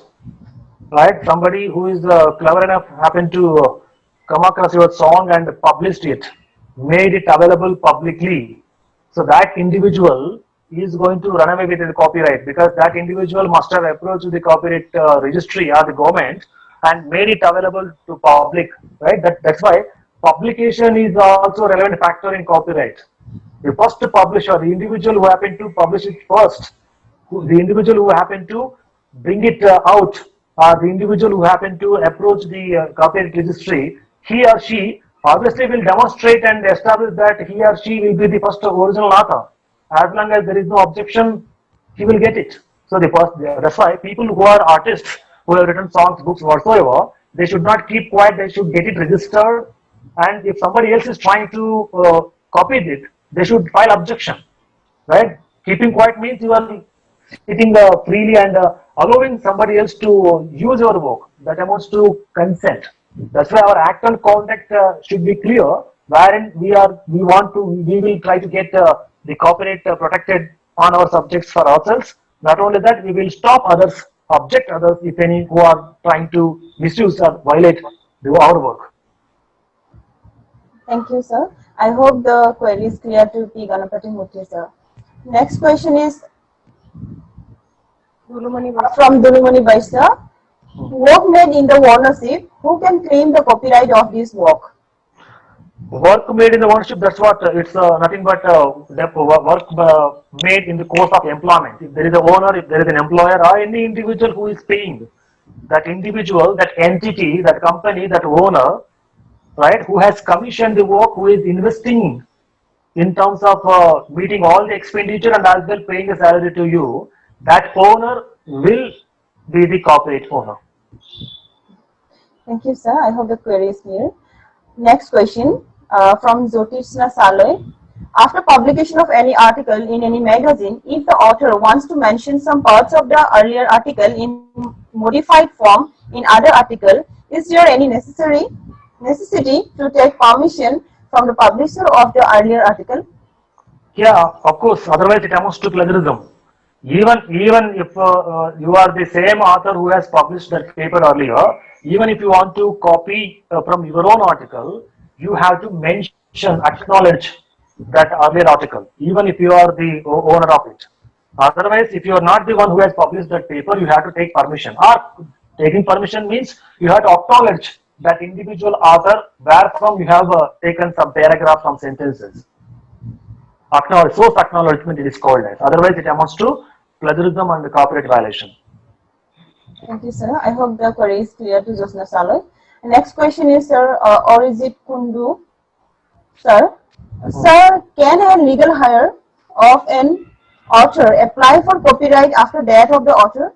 right? Somebody who is clever enough happened to come across your song and published it, made it available publicly. So that individual is going to run away with the copyright because that individual must have approached the copyright registry or the government and made it available to public, right? That's why publication is also a relevant factor in copyright. The first publisher, the individual who happened to publish it first, the individual who happened to bring it out, the individual who happened to approach the copyright registry, he or she obviously will demonstrate and establish that he or she will be the first original author. As long as there is no objection, he will get it. So that's why people who are artists who have written songs, books, whatsoever, they should not keep quiet. They should get it registered. And if somebody else is trying to copy it, they should file objection, right? Keeping quiet means you are sitting freely and allowing somebody else to use your work. That amounts to consent. That's why our act and conduct should be clear, wherein we will try to get the copyright protected on our subjects for ourselves. Not only that, we will stop others, object others, if any, who are trying to misuse or violate our work. Thank you, sir. I hope the query is clear to P. Ganapati Murthy, sir. Next question is Dulumani Vaishya. from Dulumani Vaishya. Work made in the ownership, who can claim the copyright of this work? Work made in the ownership, that's what it's nothing but work made in the course of employment. If there is an owner, if there is an employer, or any individual who is paying, that individual, that entity, that company, that owner, right, who has commissioned the work, who is investing in terms of meeting all the expenditure and as well paying a salary to you, that owner will be the copyright owner. Thank you, sir. I hope the query is clear. Next question from Jyotishna Saloy. After publication of any article in any magazine, if the author wants to mention some parts of the earlier article in modified form in other article, is there any necessity to take permission from the publisher of the earlier article? Yeah, of course. Otherwise, it amounts to plagiarism. Even if you are the same author who has published that paper earlier, even if you want to copy from your own article, you have to mention, acknowledge that earlier article, even if you are the owner of it. Otherwise, if you are not the one who has published that paper, you have to take permission. Or taking permission means you have to acknowledge that individual author where from you have taken some paragraph, some sentences. Acknowledge, source acknowledgement it is called as. Otherwise, it amounts to plagiarism and copyright violation. Thank you, sir. I hope the query is clear to Josna Saloy. Next question is, sir, or is it Kundu? Sir, sir, can a legal hire of an author apply for copyright after death of the author?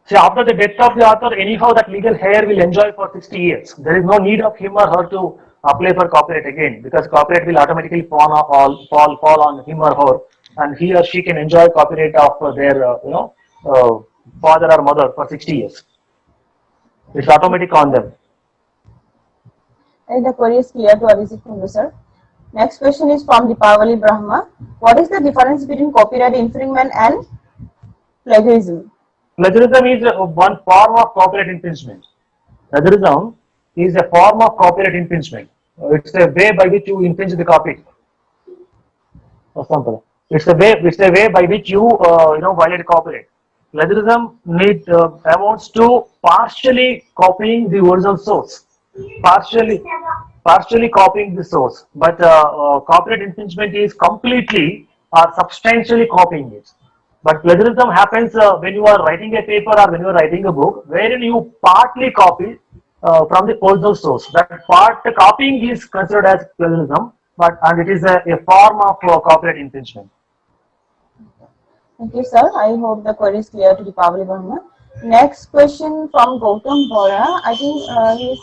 See, after the death of the author, anyhow that legal heir will enjoy for 60 years. There is no need of him or her to apply for copyright again, because copyright will automatically fall on him or her, and he or she can enjoy copyright of their father or mother for 60 years. It's automatic on them. And the query is clear to Abhijit Kundu, sir. Next question is from Deepavali Brahma. What is the difference between copyright infringement and plagiarism? Plagiarism is one form of copyright infringement. Plagiarism is a form of copyright infringement. It's a way by which you infringe the copy. It's a way by which you violate copyright. Plagiarism amounts to partially copying the original source, partially copying the source. But copyright infringement is completely or substantially copying it. But plagiarism happens when you are writing a paper or when you are writing a book, wherein you partly copy from the original source. That part copying is considered as plagiarism, and it is a form of copyright infringement. Thank you, sir. I hope the query is clear to Deepavali Brahma. Next question from Gautam Bora. I think he's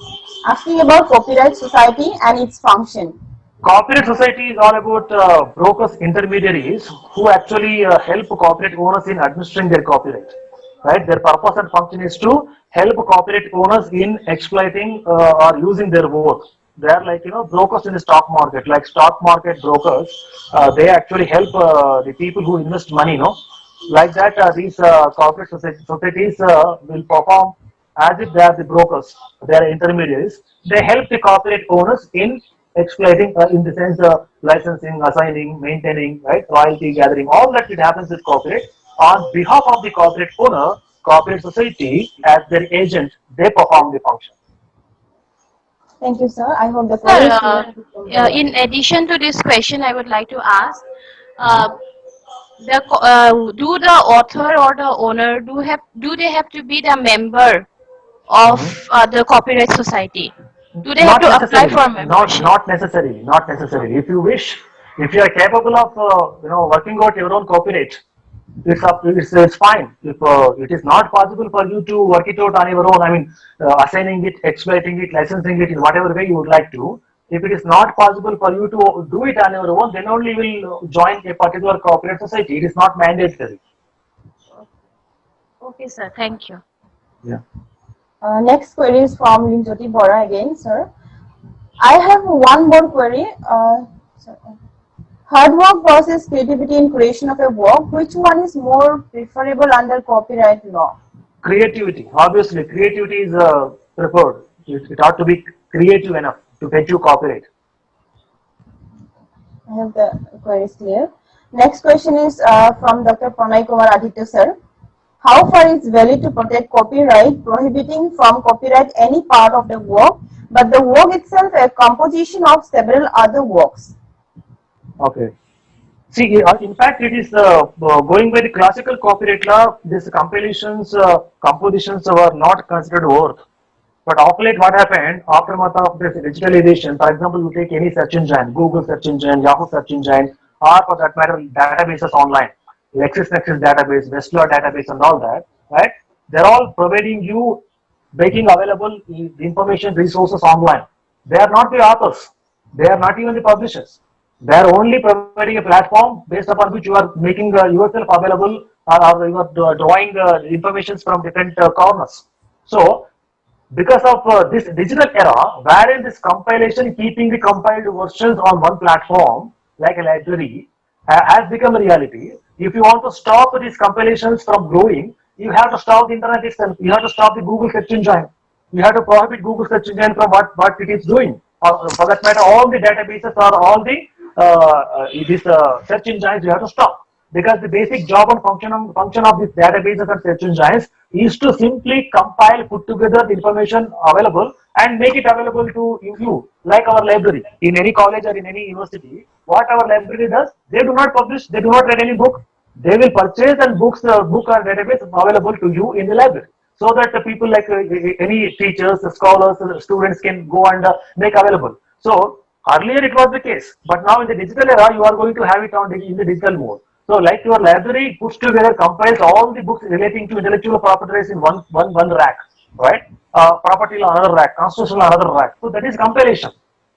asking about copyright society and its function. Copyright society is all about brokers, intermediaries who actually help copyright owners in administering their copyright. Right? Their purpose and function is to help copyright owners in exploiting or using their work. They are like brokers in the stock market, like stock market brokers. They actually help the people who invest money. Like that, these corporate societies will perform as if they are the brokers. They are intermediaries. They help the copyright owners in exploiting, in the sense licensing, assigning, maintaining, right, royalty gathering, all that it happens with copyright. On behalf of the copyright owner, copyright society as their agent, they perform the function. Thank you, sir. I hope the query is clear. In addition to this question, I would like to ask, do the author or the owner do they have to be the member of the copyright society? Do they have to apply for membership? Not necessarily. Not necessarily. If you wish, if you are capable of working out your own copyright, it's fine. If it is not possible for you to work it out on your own, I mean, assigning it, exploiting it, licensing it in whatever way you would like to. If it is not possible for you to do it on your own, then only will join a particular copyright society. It is not mandatory. Okay, sir. Thank you. Yeah. Next query is from Linjoti Bora again, sir. I have one more query. Hard work versus creativity in creation of a work. Which one is more preferable under copyright law? Creativity. Obviously, creativity is preferred. It ought to be creative enough to get you copyright. I hope the query is clear. Next question is from Dr. Pranay Kumar Aditya, sir. How far is valid to protect copyright, prohibiting from copyright any part of the work, but the work itself a composition of several other works? Okay. See, in fact, it is going by the classical copyright law. These compositions were not considered work. But of late, what happened aftermath of this digitalization? For example, you take any search engine, Google search engine, Yahoo search engine, or for that matter, databases online, LexisNexis database, Westlaw database, and all that. Right? They're all providing you, making available the information resources online. They are not the authors. They are not even the publishers. They are only providing a platform based upon which you are making yourself available, or you are drawing information from different corners. So, because of this digital era, wherein this compilation, keeping the compiled versions on one platform, like a library, has become a reality. If you want to stop these compilations from growing, you have to stop the internet itself. You have to stop the Google search engine. You have to prohibit Google search engine from what it is doing. Or for that matter, all the databases or all the these search engines you have to stop, because the basic job and function of these databases and search engines is to simply compile, put together the information available and make it available to you, like our library. In any college or in any university, what our library does, they do not publish, they do not write any book. They will purchase and book or database available to you in the library, so that the people like any teachers, scholars, students can go and make available. So earlier it was the case, but now in the digital era, you are going to have it on in the digital mode. So like your library puts together, compiles all the books relating to intellectual property rights in one rack, right? Property law another rack, constitutional another rack. So that is compilation.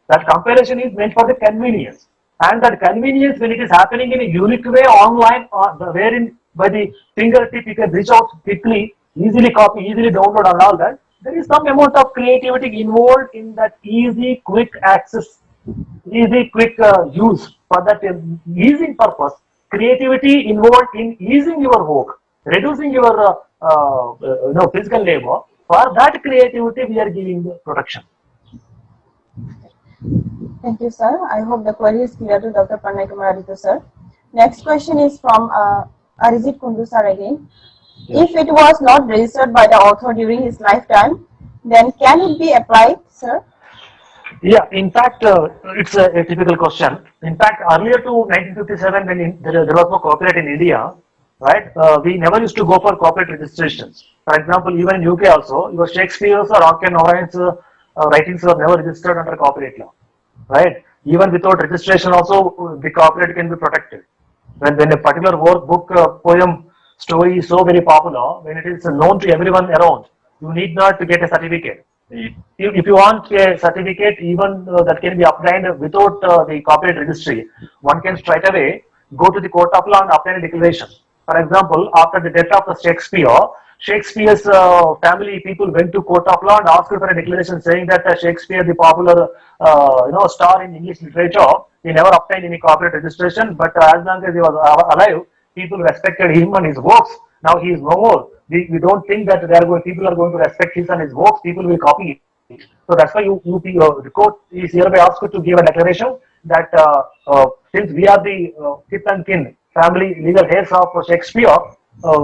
That compilation is meant for the convenience. And that convenience, when it is happening in a unique way online, wherein by the fingertip you can reach out quickly, easily copy, easily download and all that, there is some amount of creativity involved in that easy, quick access, easy, quick use for that easing purpose. Creativity involved in easing your work, reducing your physical labor. For that creativity, we are giving the protection. Thank you, sir. I hope the query is clear to Dr. Pranay Kumar Aditya, sir. Next question is from Arijit Kundu, sir, again. If it was not registered by the author during his lifetime, then can it be applied, sir? Yeah, in fact, it's a typical question. In fact, earlier to 1957, when there was no copyright in India, right, we never used to go for copyright registrations. For example, even in UK also, your Shakespeare's or Arthur Norton's writings were never registered under copyright law, right? Even without registration also, the copyright can be protected. When a particular work, book, poem, story is so very popular, when it is known to everyone around, you need not to get a certificate. If you want a certificate, even that can be obtained without the copyright registry, one can straight away go to the court of law and obtain a declaration. For example, after the death of Shakespeare, Shakespeare's family people went to court of law and asked for a declaration saying that Shakespeare, the popular star in English literature, he never obtained any copyright registration, but as long as he was alive, people respected him and his works. Now he is no more. We don't think that people are going to respect his and his works. People will copy it. So that's why the court is hereby asked to give a declaration that since we are the kith and kin, family legal heirs of Shakespeare,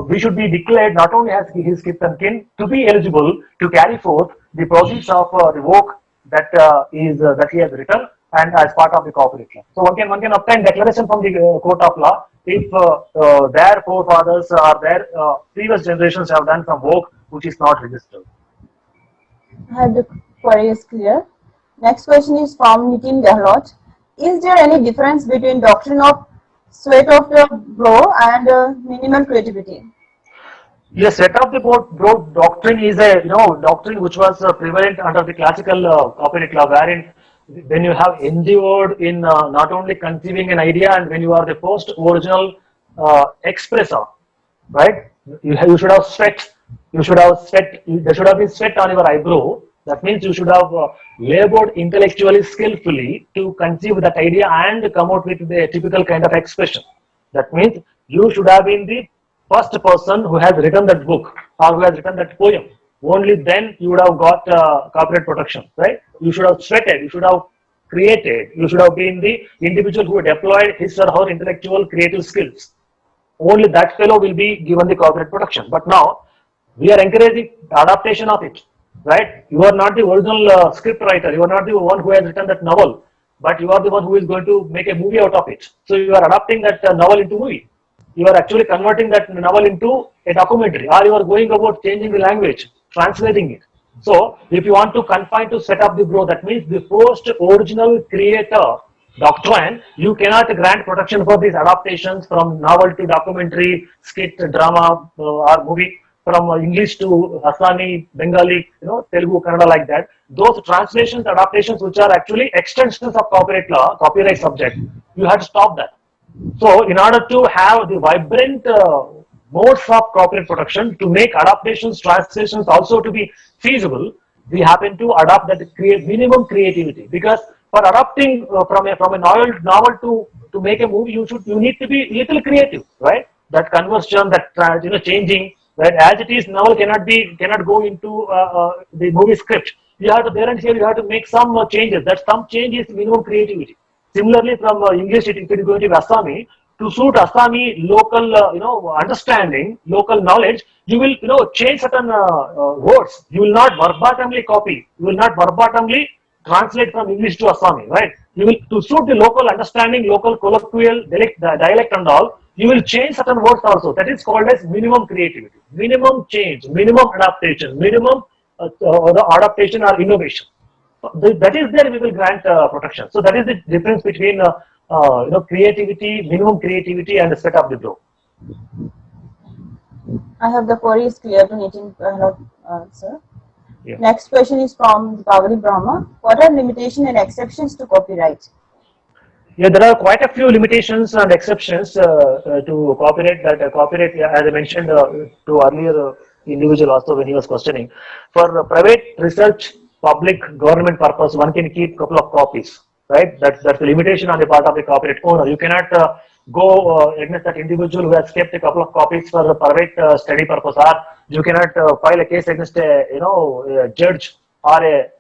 we should be declared not only as his kith and kin to be eligible to carry forth the proceeds of the work that that he has written and as part of the copyright law. So one can obtain declaration from the court of law if their forefathers or their previous generations have done some work which is not registered. I have the query is clear. Next question is from Nitin Gehlot. Is there any difference between doctrine of sweat of the brow and minimal creativity? Yes, sweat of the brow doctrine is a doctrine which was prevalent under the classical copyright law, wherein when you have endeavored in not only conceiving an idea and when you are the first original expressor, right? You should have sweat. You should have sweat. There should have been sweat on your eyebrow. That means you should have labored intellectually, skillfully to conceive that idea and come out with the typical kind of expression. That means you should have been the first person who has written that book or who has written that poem. Only then you would have got copyright protection, right? You should have sweated, you should have created, you should have been the individual who deployed his or her intellectual creative skills. Only that fellow will be given the copyright protection. But now we are encouraging adaptation of it, right? You are not the original script writer, you are not the one who has written that novel, but you are the one who is going to make a movie out of it. So you are adapting that novel into movie. You are actually converting that novel into a documentary, or you are going about changing the language, translating it. So if you want to confine to set up the brow, that means the first original creator doctrine, you cannot grant protection for these adaptations from novel to documentary, skit, drama, or movie, from English to Assamese, Bengali, Telugu, Kannada, like that. Those translations, adaptations, which are actually extensions of copyright law, copyright subject, you have to stop that. So in order to have the vibrant modes of copyright protection, to make adaptations, translations also to be feasible, we happen to adopt that minimum creativity, because for adopting from a novel to make a movie, you need to be little creative, right? That conversion, that changing, right? As it is, novel cannot go into the movie script. You have to there and here you have to make some changes. That some change is minimum creativity. Similarly, from English, if it is going to be Assami, to suit Assami local, understanding, local knowledge, you will, change certain words. You will not verbatimly copy. You will not verbatimly translate from English to Assami, right? You will, to suit the local understanding, local colloquial dialect and all, you will change certain words also. That is called as minimum creativity, minimum change, minimum adaptation, minimum the adaptation or innovation. That is there we will grant protection. So that is the difference between creativity, minimum creativity, and the set of the law. I hope the query is clear to Nitin sir. Yeah. Next question is from Dipavali Brahma. What are limitations and exceptions to copyright? Yeah, there are quite a few limitations and exceptions to copyright. That copyright, as I mentioned to earlier individual also when he was questioning, for private research, public, government purpose, one can keep couple of copies, right? That's the limitation on the part of the copyright owner. You cannot go against that individual who has kept a couple of copies for the private study purpose, or you cannot file a case against a judge or a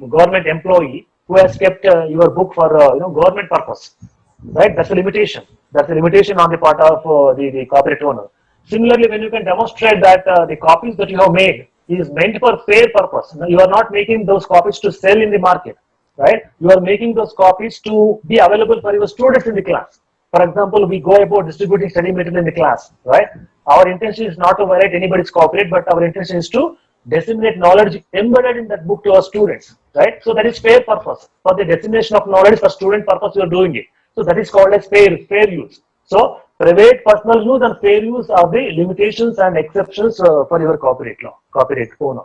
government employee who has kept your book for government purpose, right? That's a limitation. That's a limitation on the part of the copyright owner. Similarly, when you can demonstrate that the copies that you have made is meant for fair purpose, you are not making those copies to sell in the market, right? You are making those copies to be available for your students in the class. For example, we go about distributing study material in the class, right? Our intention is not to violate anybody's copyright, but our intention is to disseminate knowledge embedded in that book to our students, right? So that is fair purpose. For the dissemination of knowledge for student purpose, you are doing it. So that is called as fair use. So private, personal use and fair use are the limitations and exceptions for your copyright law, copyright owner.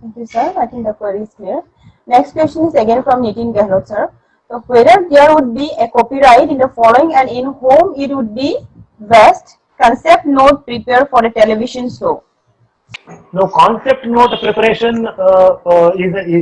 Thank you, sir. I think the query is clear. Next question is again from Nitin Gehlot, sir. So whether there would be a copyright in the following and in whom it would be best concept note prepare for a television show. Now, concept note preparation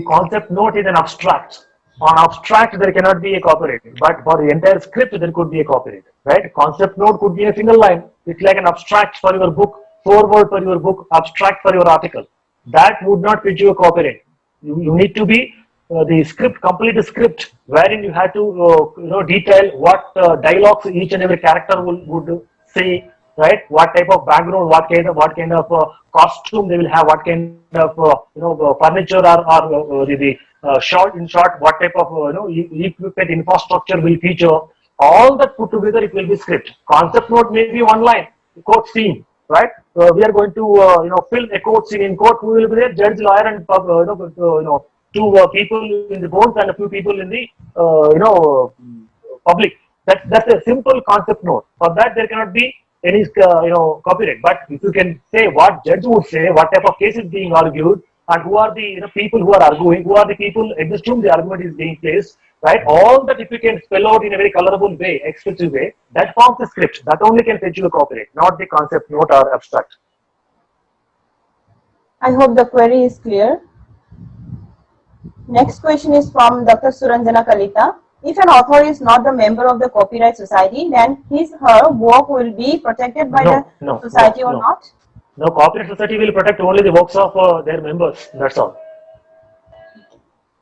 concept note is an abstract. On abstract, there cannot be a copyright, but for the entire script, there could be a copyright, right? Concept note could be a single line. It's like an abstract for your book, foreword for your book, abstract for your article. That would not fit you a copyright. You need to be the script, complete script, wherein you have to detail what dialogues each and every character would say, right? What type of background, what kind of costume they will have, what kind of furniture or the short, what type of equipment infrastructure will feature. All that put together, it will be script. Concept note may be one line, court scene, right? We are going to film a court scene in court. Who will be there? Judge, lawyer, and two people in the bones and a few people in the public. That's a simple concept note. For that, there cannot be any copyright. But if you can say what judge would say, what type of case is being argued, and who are the people who are arguing, who are the people against whom the argument is being placed, right? All that if you can spell out in a very colorful way, expressive way, that forms the script. That only can fetch you a copyright, not the concept note or abstract. I hope the query is clear. Next question is from Dr. Suranjana Kalita. If an author is not the member of the Copyright Society, then her work will be protected by the society or not? No, Copyright Society will protect only the works of their members. That's all.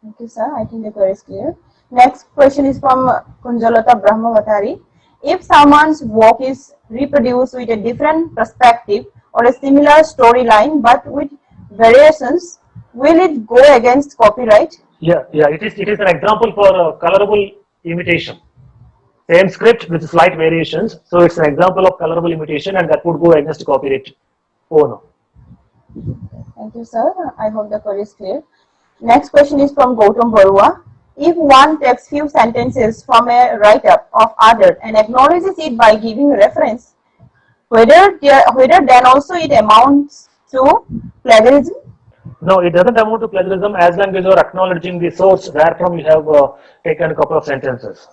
Thank you, sir. I think the query is clear. Next question is from Kunjalata Brahmavatari. If someone's work is reproduced with a different perspective or a similar storyline but with variations, will it go against copyright? Yeah, it is an example for colorable imitation. Same script with slight variations, so it's an example of colorable imitation, and that would go against copyright owner. Thank you, sir. I hope the query is clear. Next question is from Gautam Barua. If one takes few sentences from a write-up of other and acknowledges it by giving reference, whether then also it amounts to plagiarism? No, it doesn't amount to plagiarism as long as you are acknowledging the source wherefrom you have taken a couple of sentences.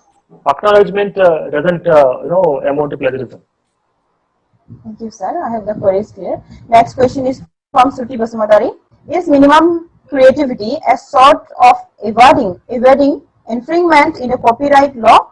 Acknowledgement doesn't amount to plagiarism. Thank you, sir. I have the query is clear. Next question is from Suti Basumatari. Is minimum creativity a sort of evading infringement in a copyright law?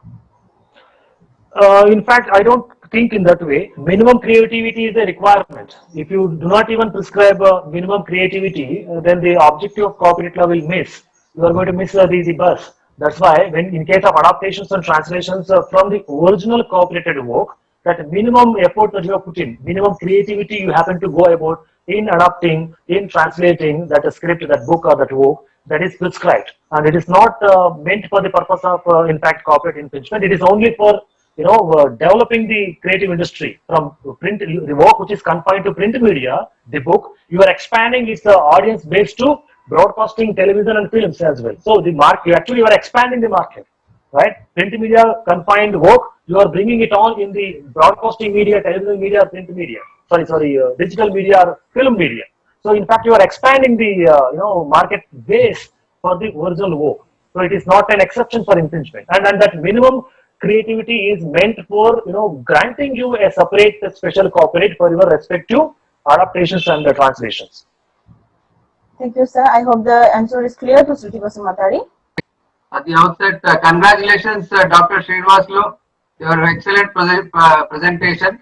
In fact, I don't think in that way. Minimum creativity is a requirement. If you do not even prescribe minimum creativity, then the objective of copyright law will miss. You are going to miss the bus. That's why, when in case of adaptations and translations from the original copyrighted work, that minimum effort that you have put in, minimum creativity you happen to go about in adapting, in translating that script, that book or that work, that is prescribed, and it is not meant for the purpose of, in fact, copyright infringement. It is only for developing the creative industry from print, the work which is confined to print media, the book, you are expanding its audience base to broadcasting, television and films as well. So the market, you are expanding the market, right? Print media confined work, you are bringing it on in the broadcasting media, television media, print media, digital media or film media. So in fact, you are expanding the market base for the original work. So it is not an exception for infringement, and that minimum creativity is meant for granting you a separate special copyright for your respective adaptations and the translations. Thank you, sir. I hope the answer is clear to Shruti Basumatari. At the outset, congratulations, Dr. Srinivasulu, your excellent presentation.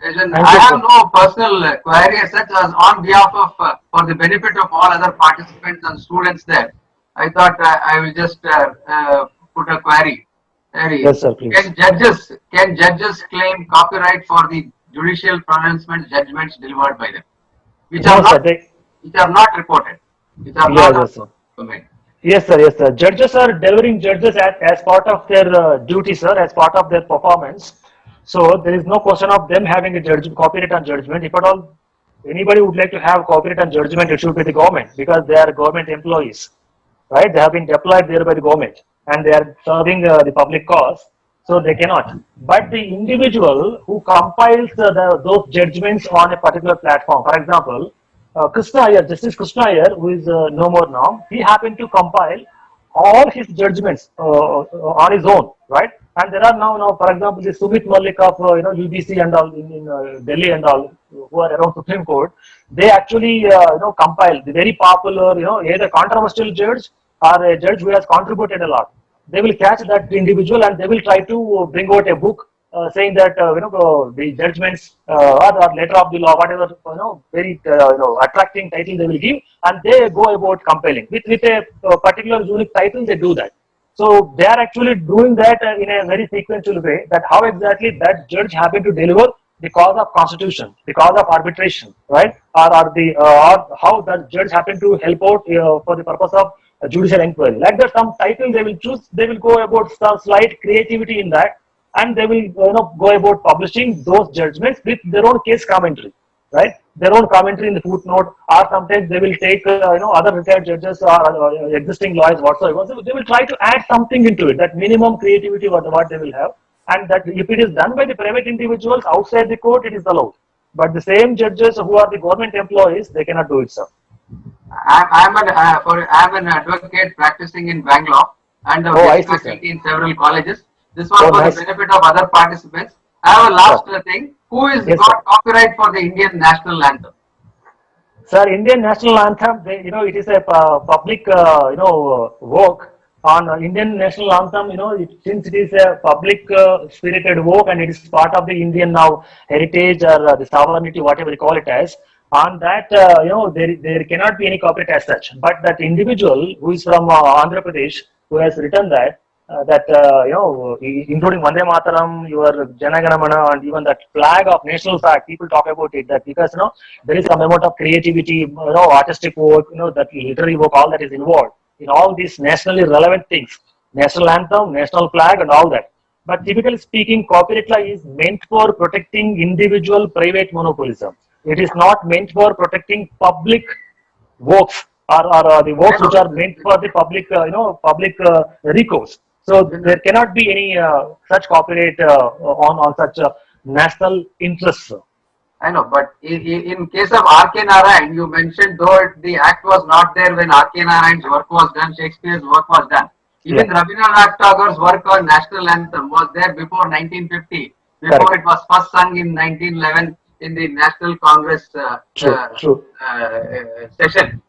I have no personal query as such, as on behalf of, for the benefit of all other participants and students there, I thought I will just put a query. Yes, sir, please. Can judges claim copyright for the judicial pronouncement judgments delivered by them, which are not reported, which are not domain? Yes, sir. Yes, sir. Judges are delivering judges as part of their duty, sir, as part of their performance. So there is no question of them having a copyright on judgment. If at all anybody would like to have copyright on judgment, it should be the government, because they are government employees, right? They have been deployed there by the government and they are serving the public cause, so they cannot. But the individual who compiles those judgments on a particular platform, for example, Krishna Iyer, Justice Krishna Iyer, who is no more now, he happened to compile all his judgments on his own, right? And there are now, for example, the Sumit Malik of UBC and all in Delhi and all, who are around Supreme Court, they actually compile the very popular, either controversial judge or a judge who has contributed a lot. They will catch that individual and they will try to bring out a book saying that the judgments or letter of the law, whatever very attracting title they will give, and they go about compiling with a particular unique title. They do that. So they are actually doing that in a very sequential way. That how exactly that judge happened to deliver the cause of constitution, the cause of arbitration, right? Or how that judge happened to help out for the purpose of a judicial inquiry. Like that, some title they will choose. They will go about some slight creativity in that, and they will go about publishing those judgments with their own case commentary, right? Their own commentary in the footnote, or sometimes they will take other retired judges or existing lawyers whatsoever. So they will try to add something into it. That minimum creativity what they will have, and that if it is done by the private individuals outside the court, it is allowed. But the same judges who are the government employees, they cannot do it, sir. I'm an advocate practicing in Bangalore and faculty in several colleges. This was for the benefit of other participants. I have a last thing. Who is got copyright for the Indian national anthem? Sir, Indian national anthem, it is a public, work on Indian national anthem. Since it is a public spirited work and it is part of the Indian now heritage or the sovereignty, whatever you call it as. On that, there cannot be any copyright as such. But that individual who is from Andhra Pradesh, who has written that, including Vande Mataram, your Jana Gana Mana, and even that flag of national flag, people talk about it. That because there is some amount of creativity, artistic work, that literary work, all that is involved in all these nationally relevant things, national anthem, national flag, and all that. But typically speaking, copyright law is meant for protecting individual private monopolism. It is not meant for protecting public works or the works which are meant for the public, public recourse. So there cannot be any such copyright on such national interests. I know, but in case of R.K. Narayan, you mentioned though the act was not there when R.K. Narayan's work was done, Shakespeare's work was done. Even Rabindranath Tagore's work on national anthem was there before 1950, before it was first sung in 1911 in the National Congress session.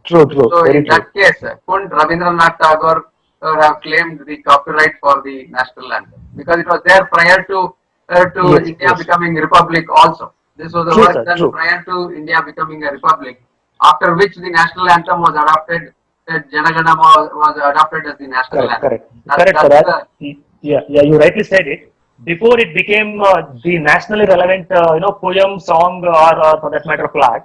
True, true, So very in true. that case, couldn't Rabindranath Tagore have claimed the copyright for the national anthem? Because it was there prior to Yes, India yes. becoming republic also. This was the True, work sir, done true. prior to India becoming a republic, after which the national anthem was adopted. Janagana was adopted as the national Correct, anthem. correct, correct, sir. That's the Yeah, yeah, you rightly said it. Before it became the nationally relevant, poem, song, or for that matter, flag,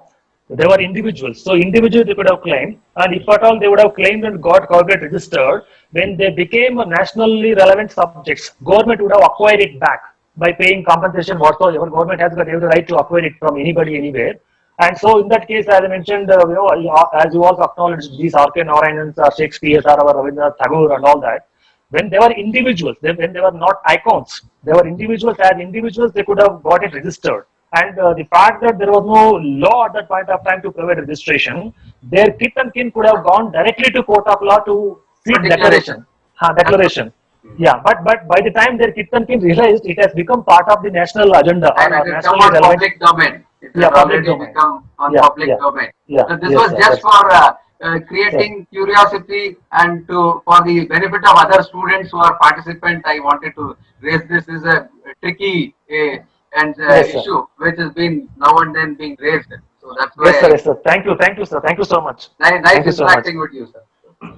they were individuals. So individuals they could have claimed, and if at all they would have claimed and got copyright registered, when they became a nationally relevant subjects, government would have acquired it back by paying compensation whatsoever. Government has got every right to acquire it from anybody, anywhere. And so in that case, as I mentioned, as you also acknowledged, these R.K. Narayanans, Shakespeare, our Rabindranath Tagore and all that, when they were individuals, when they were not icons, they were individuals. As individuals, they could have got it registered. And the fact that there was no law at that point of time to provide registration, their kith and kin could have gone directly to court of law to for seek declaration. declaration. Declaration. Yeah, but by the time their kith and kin realized it has become part of the national agenda And or it has come nationally on relevant. public domain. It Yeah, has public already domain. become on Yeah, public yeah, domain. yeah. So this Yes, was sir, just that's- for creating curiosity and for the benefit of other students who are participant. I wanted to raise this is a tricky Yes, sir. issue which has been now and then being raised. So that's Yes, sir. why Yes, sir. Thank you, sir. Thank you so much. nice Thank you so much. interacting with you, sir.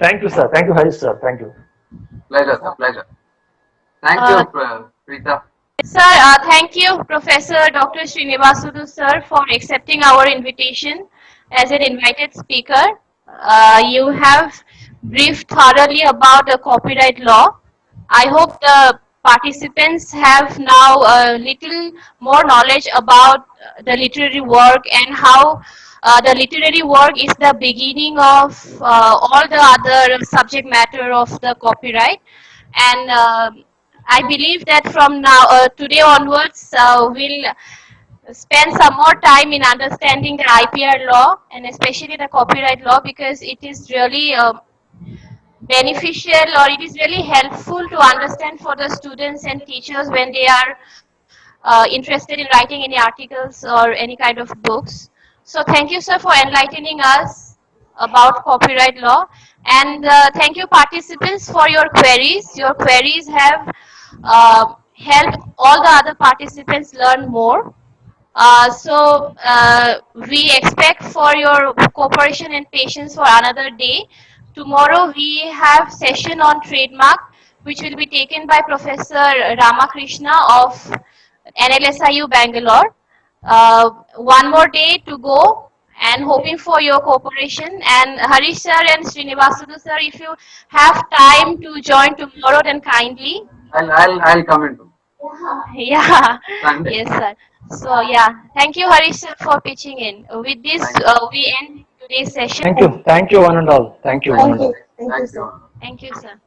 Thank you, sir. Thank you, Harish, sir. Thank you. Pleasure, sir. Pleasure. Thank Uh, you, Preeta. Sir, thank you, Professor Dr. Srinivasulu, sir, for accepting our invitation as an invited speaker. You have briefed thoroughly about the copyright law. I hope the participants have now a little more knowledge about the literary work and how the literary work is the beginning of all the other subject matter of the copyright. And I believe that from now, today onwards, we'll spend some more time in understanding the IPR law and especially the copyright law because it is really beneficial or it is really helpful to understand for the students and teachers when they are interested in writing any articles or any kind of books. So thank you, sir, for enlightening us about copyright law. And thank you, participants, for your queries. Your queries have helped all the other participants learn more. We expect for your cooperation and patience for another day. Tomorrow we have session on trademark, which will be taken by Professor Ramakrishna of NLSIU Bangalore. One more day to go and hoping for your cooperation. And Harish sir and Srinivasulu sir, if you have time to join tomorrow, then kindly. I'll come in. Yeah, Sunday. yes, sir. So, yeah, thank you, Harish, sir, for pitching in. With this, we end today's session. Thank you. Thank you, one and all. Thank you, one Thank and all. you. Thank you, sir. Thank you, sir.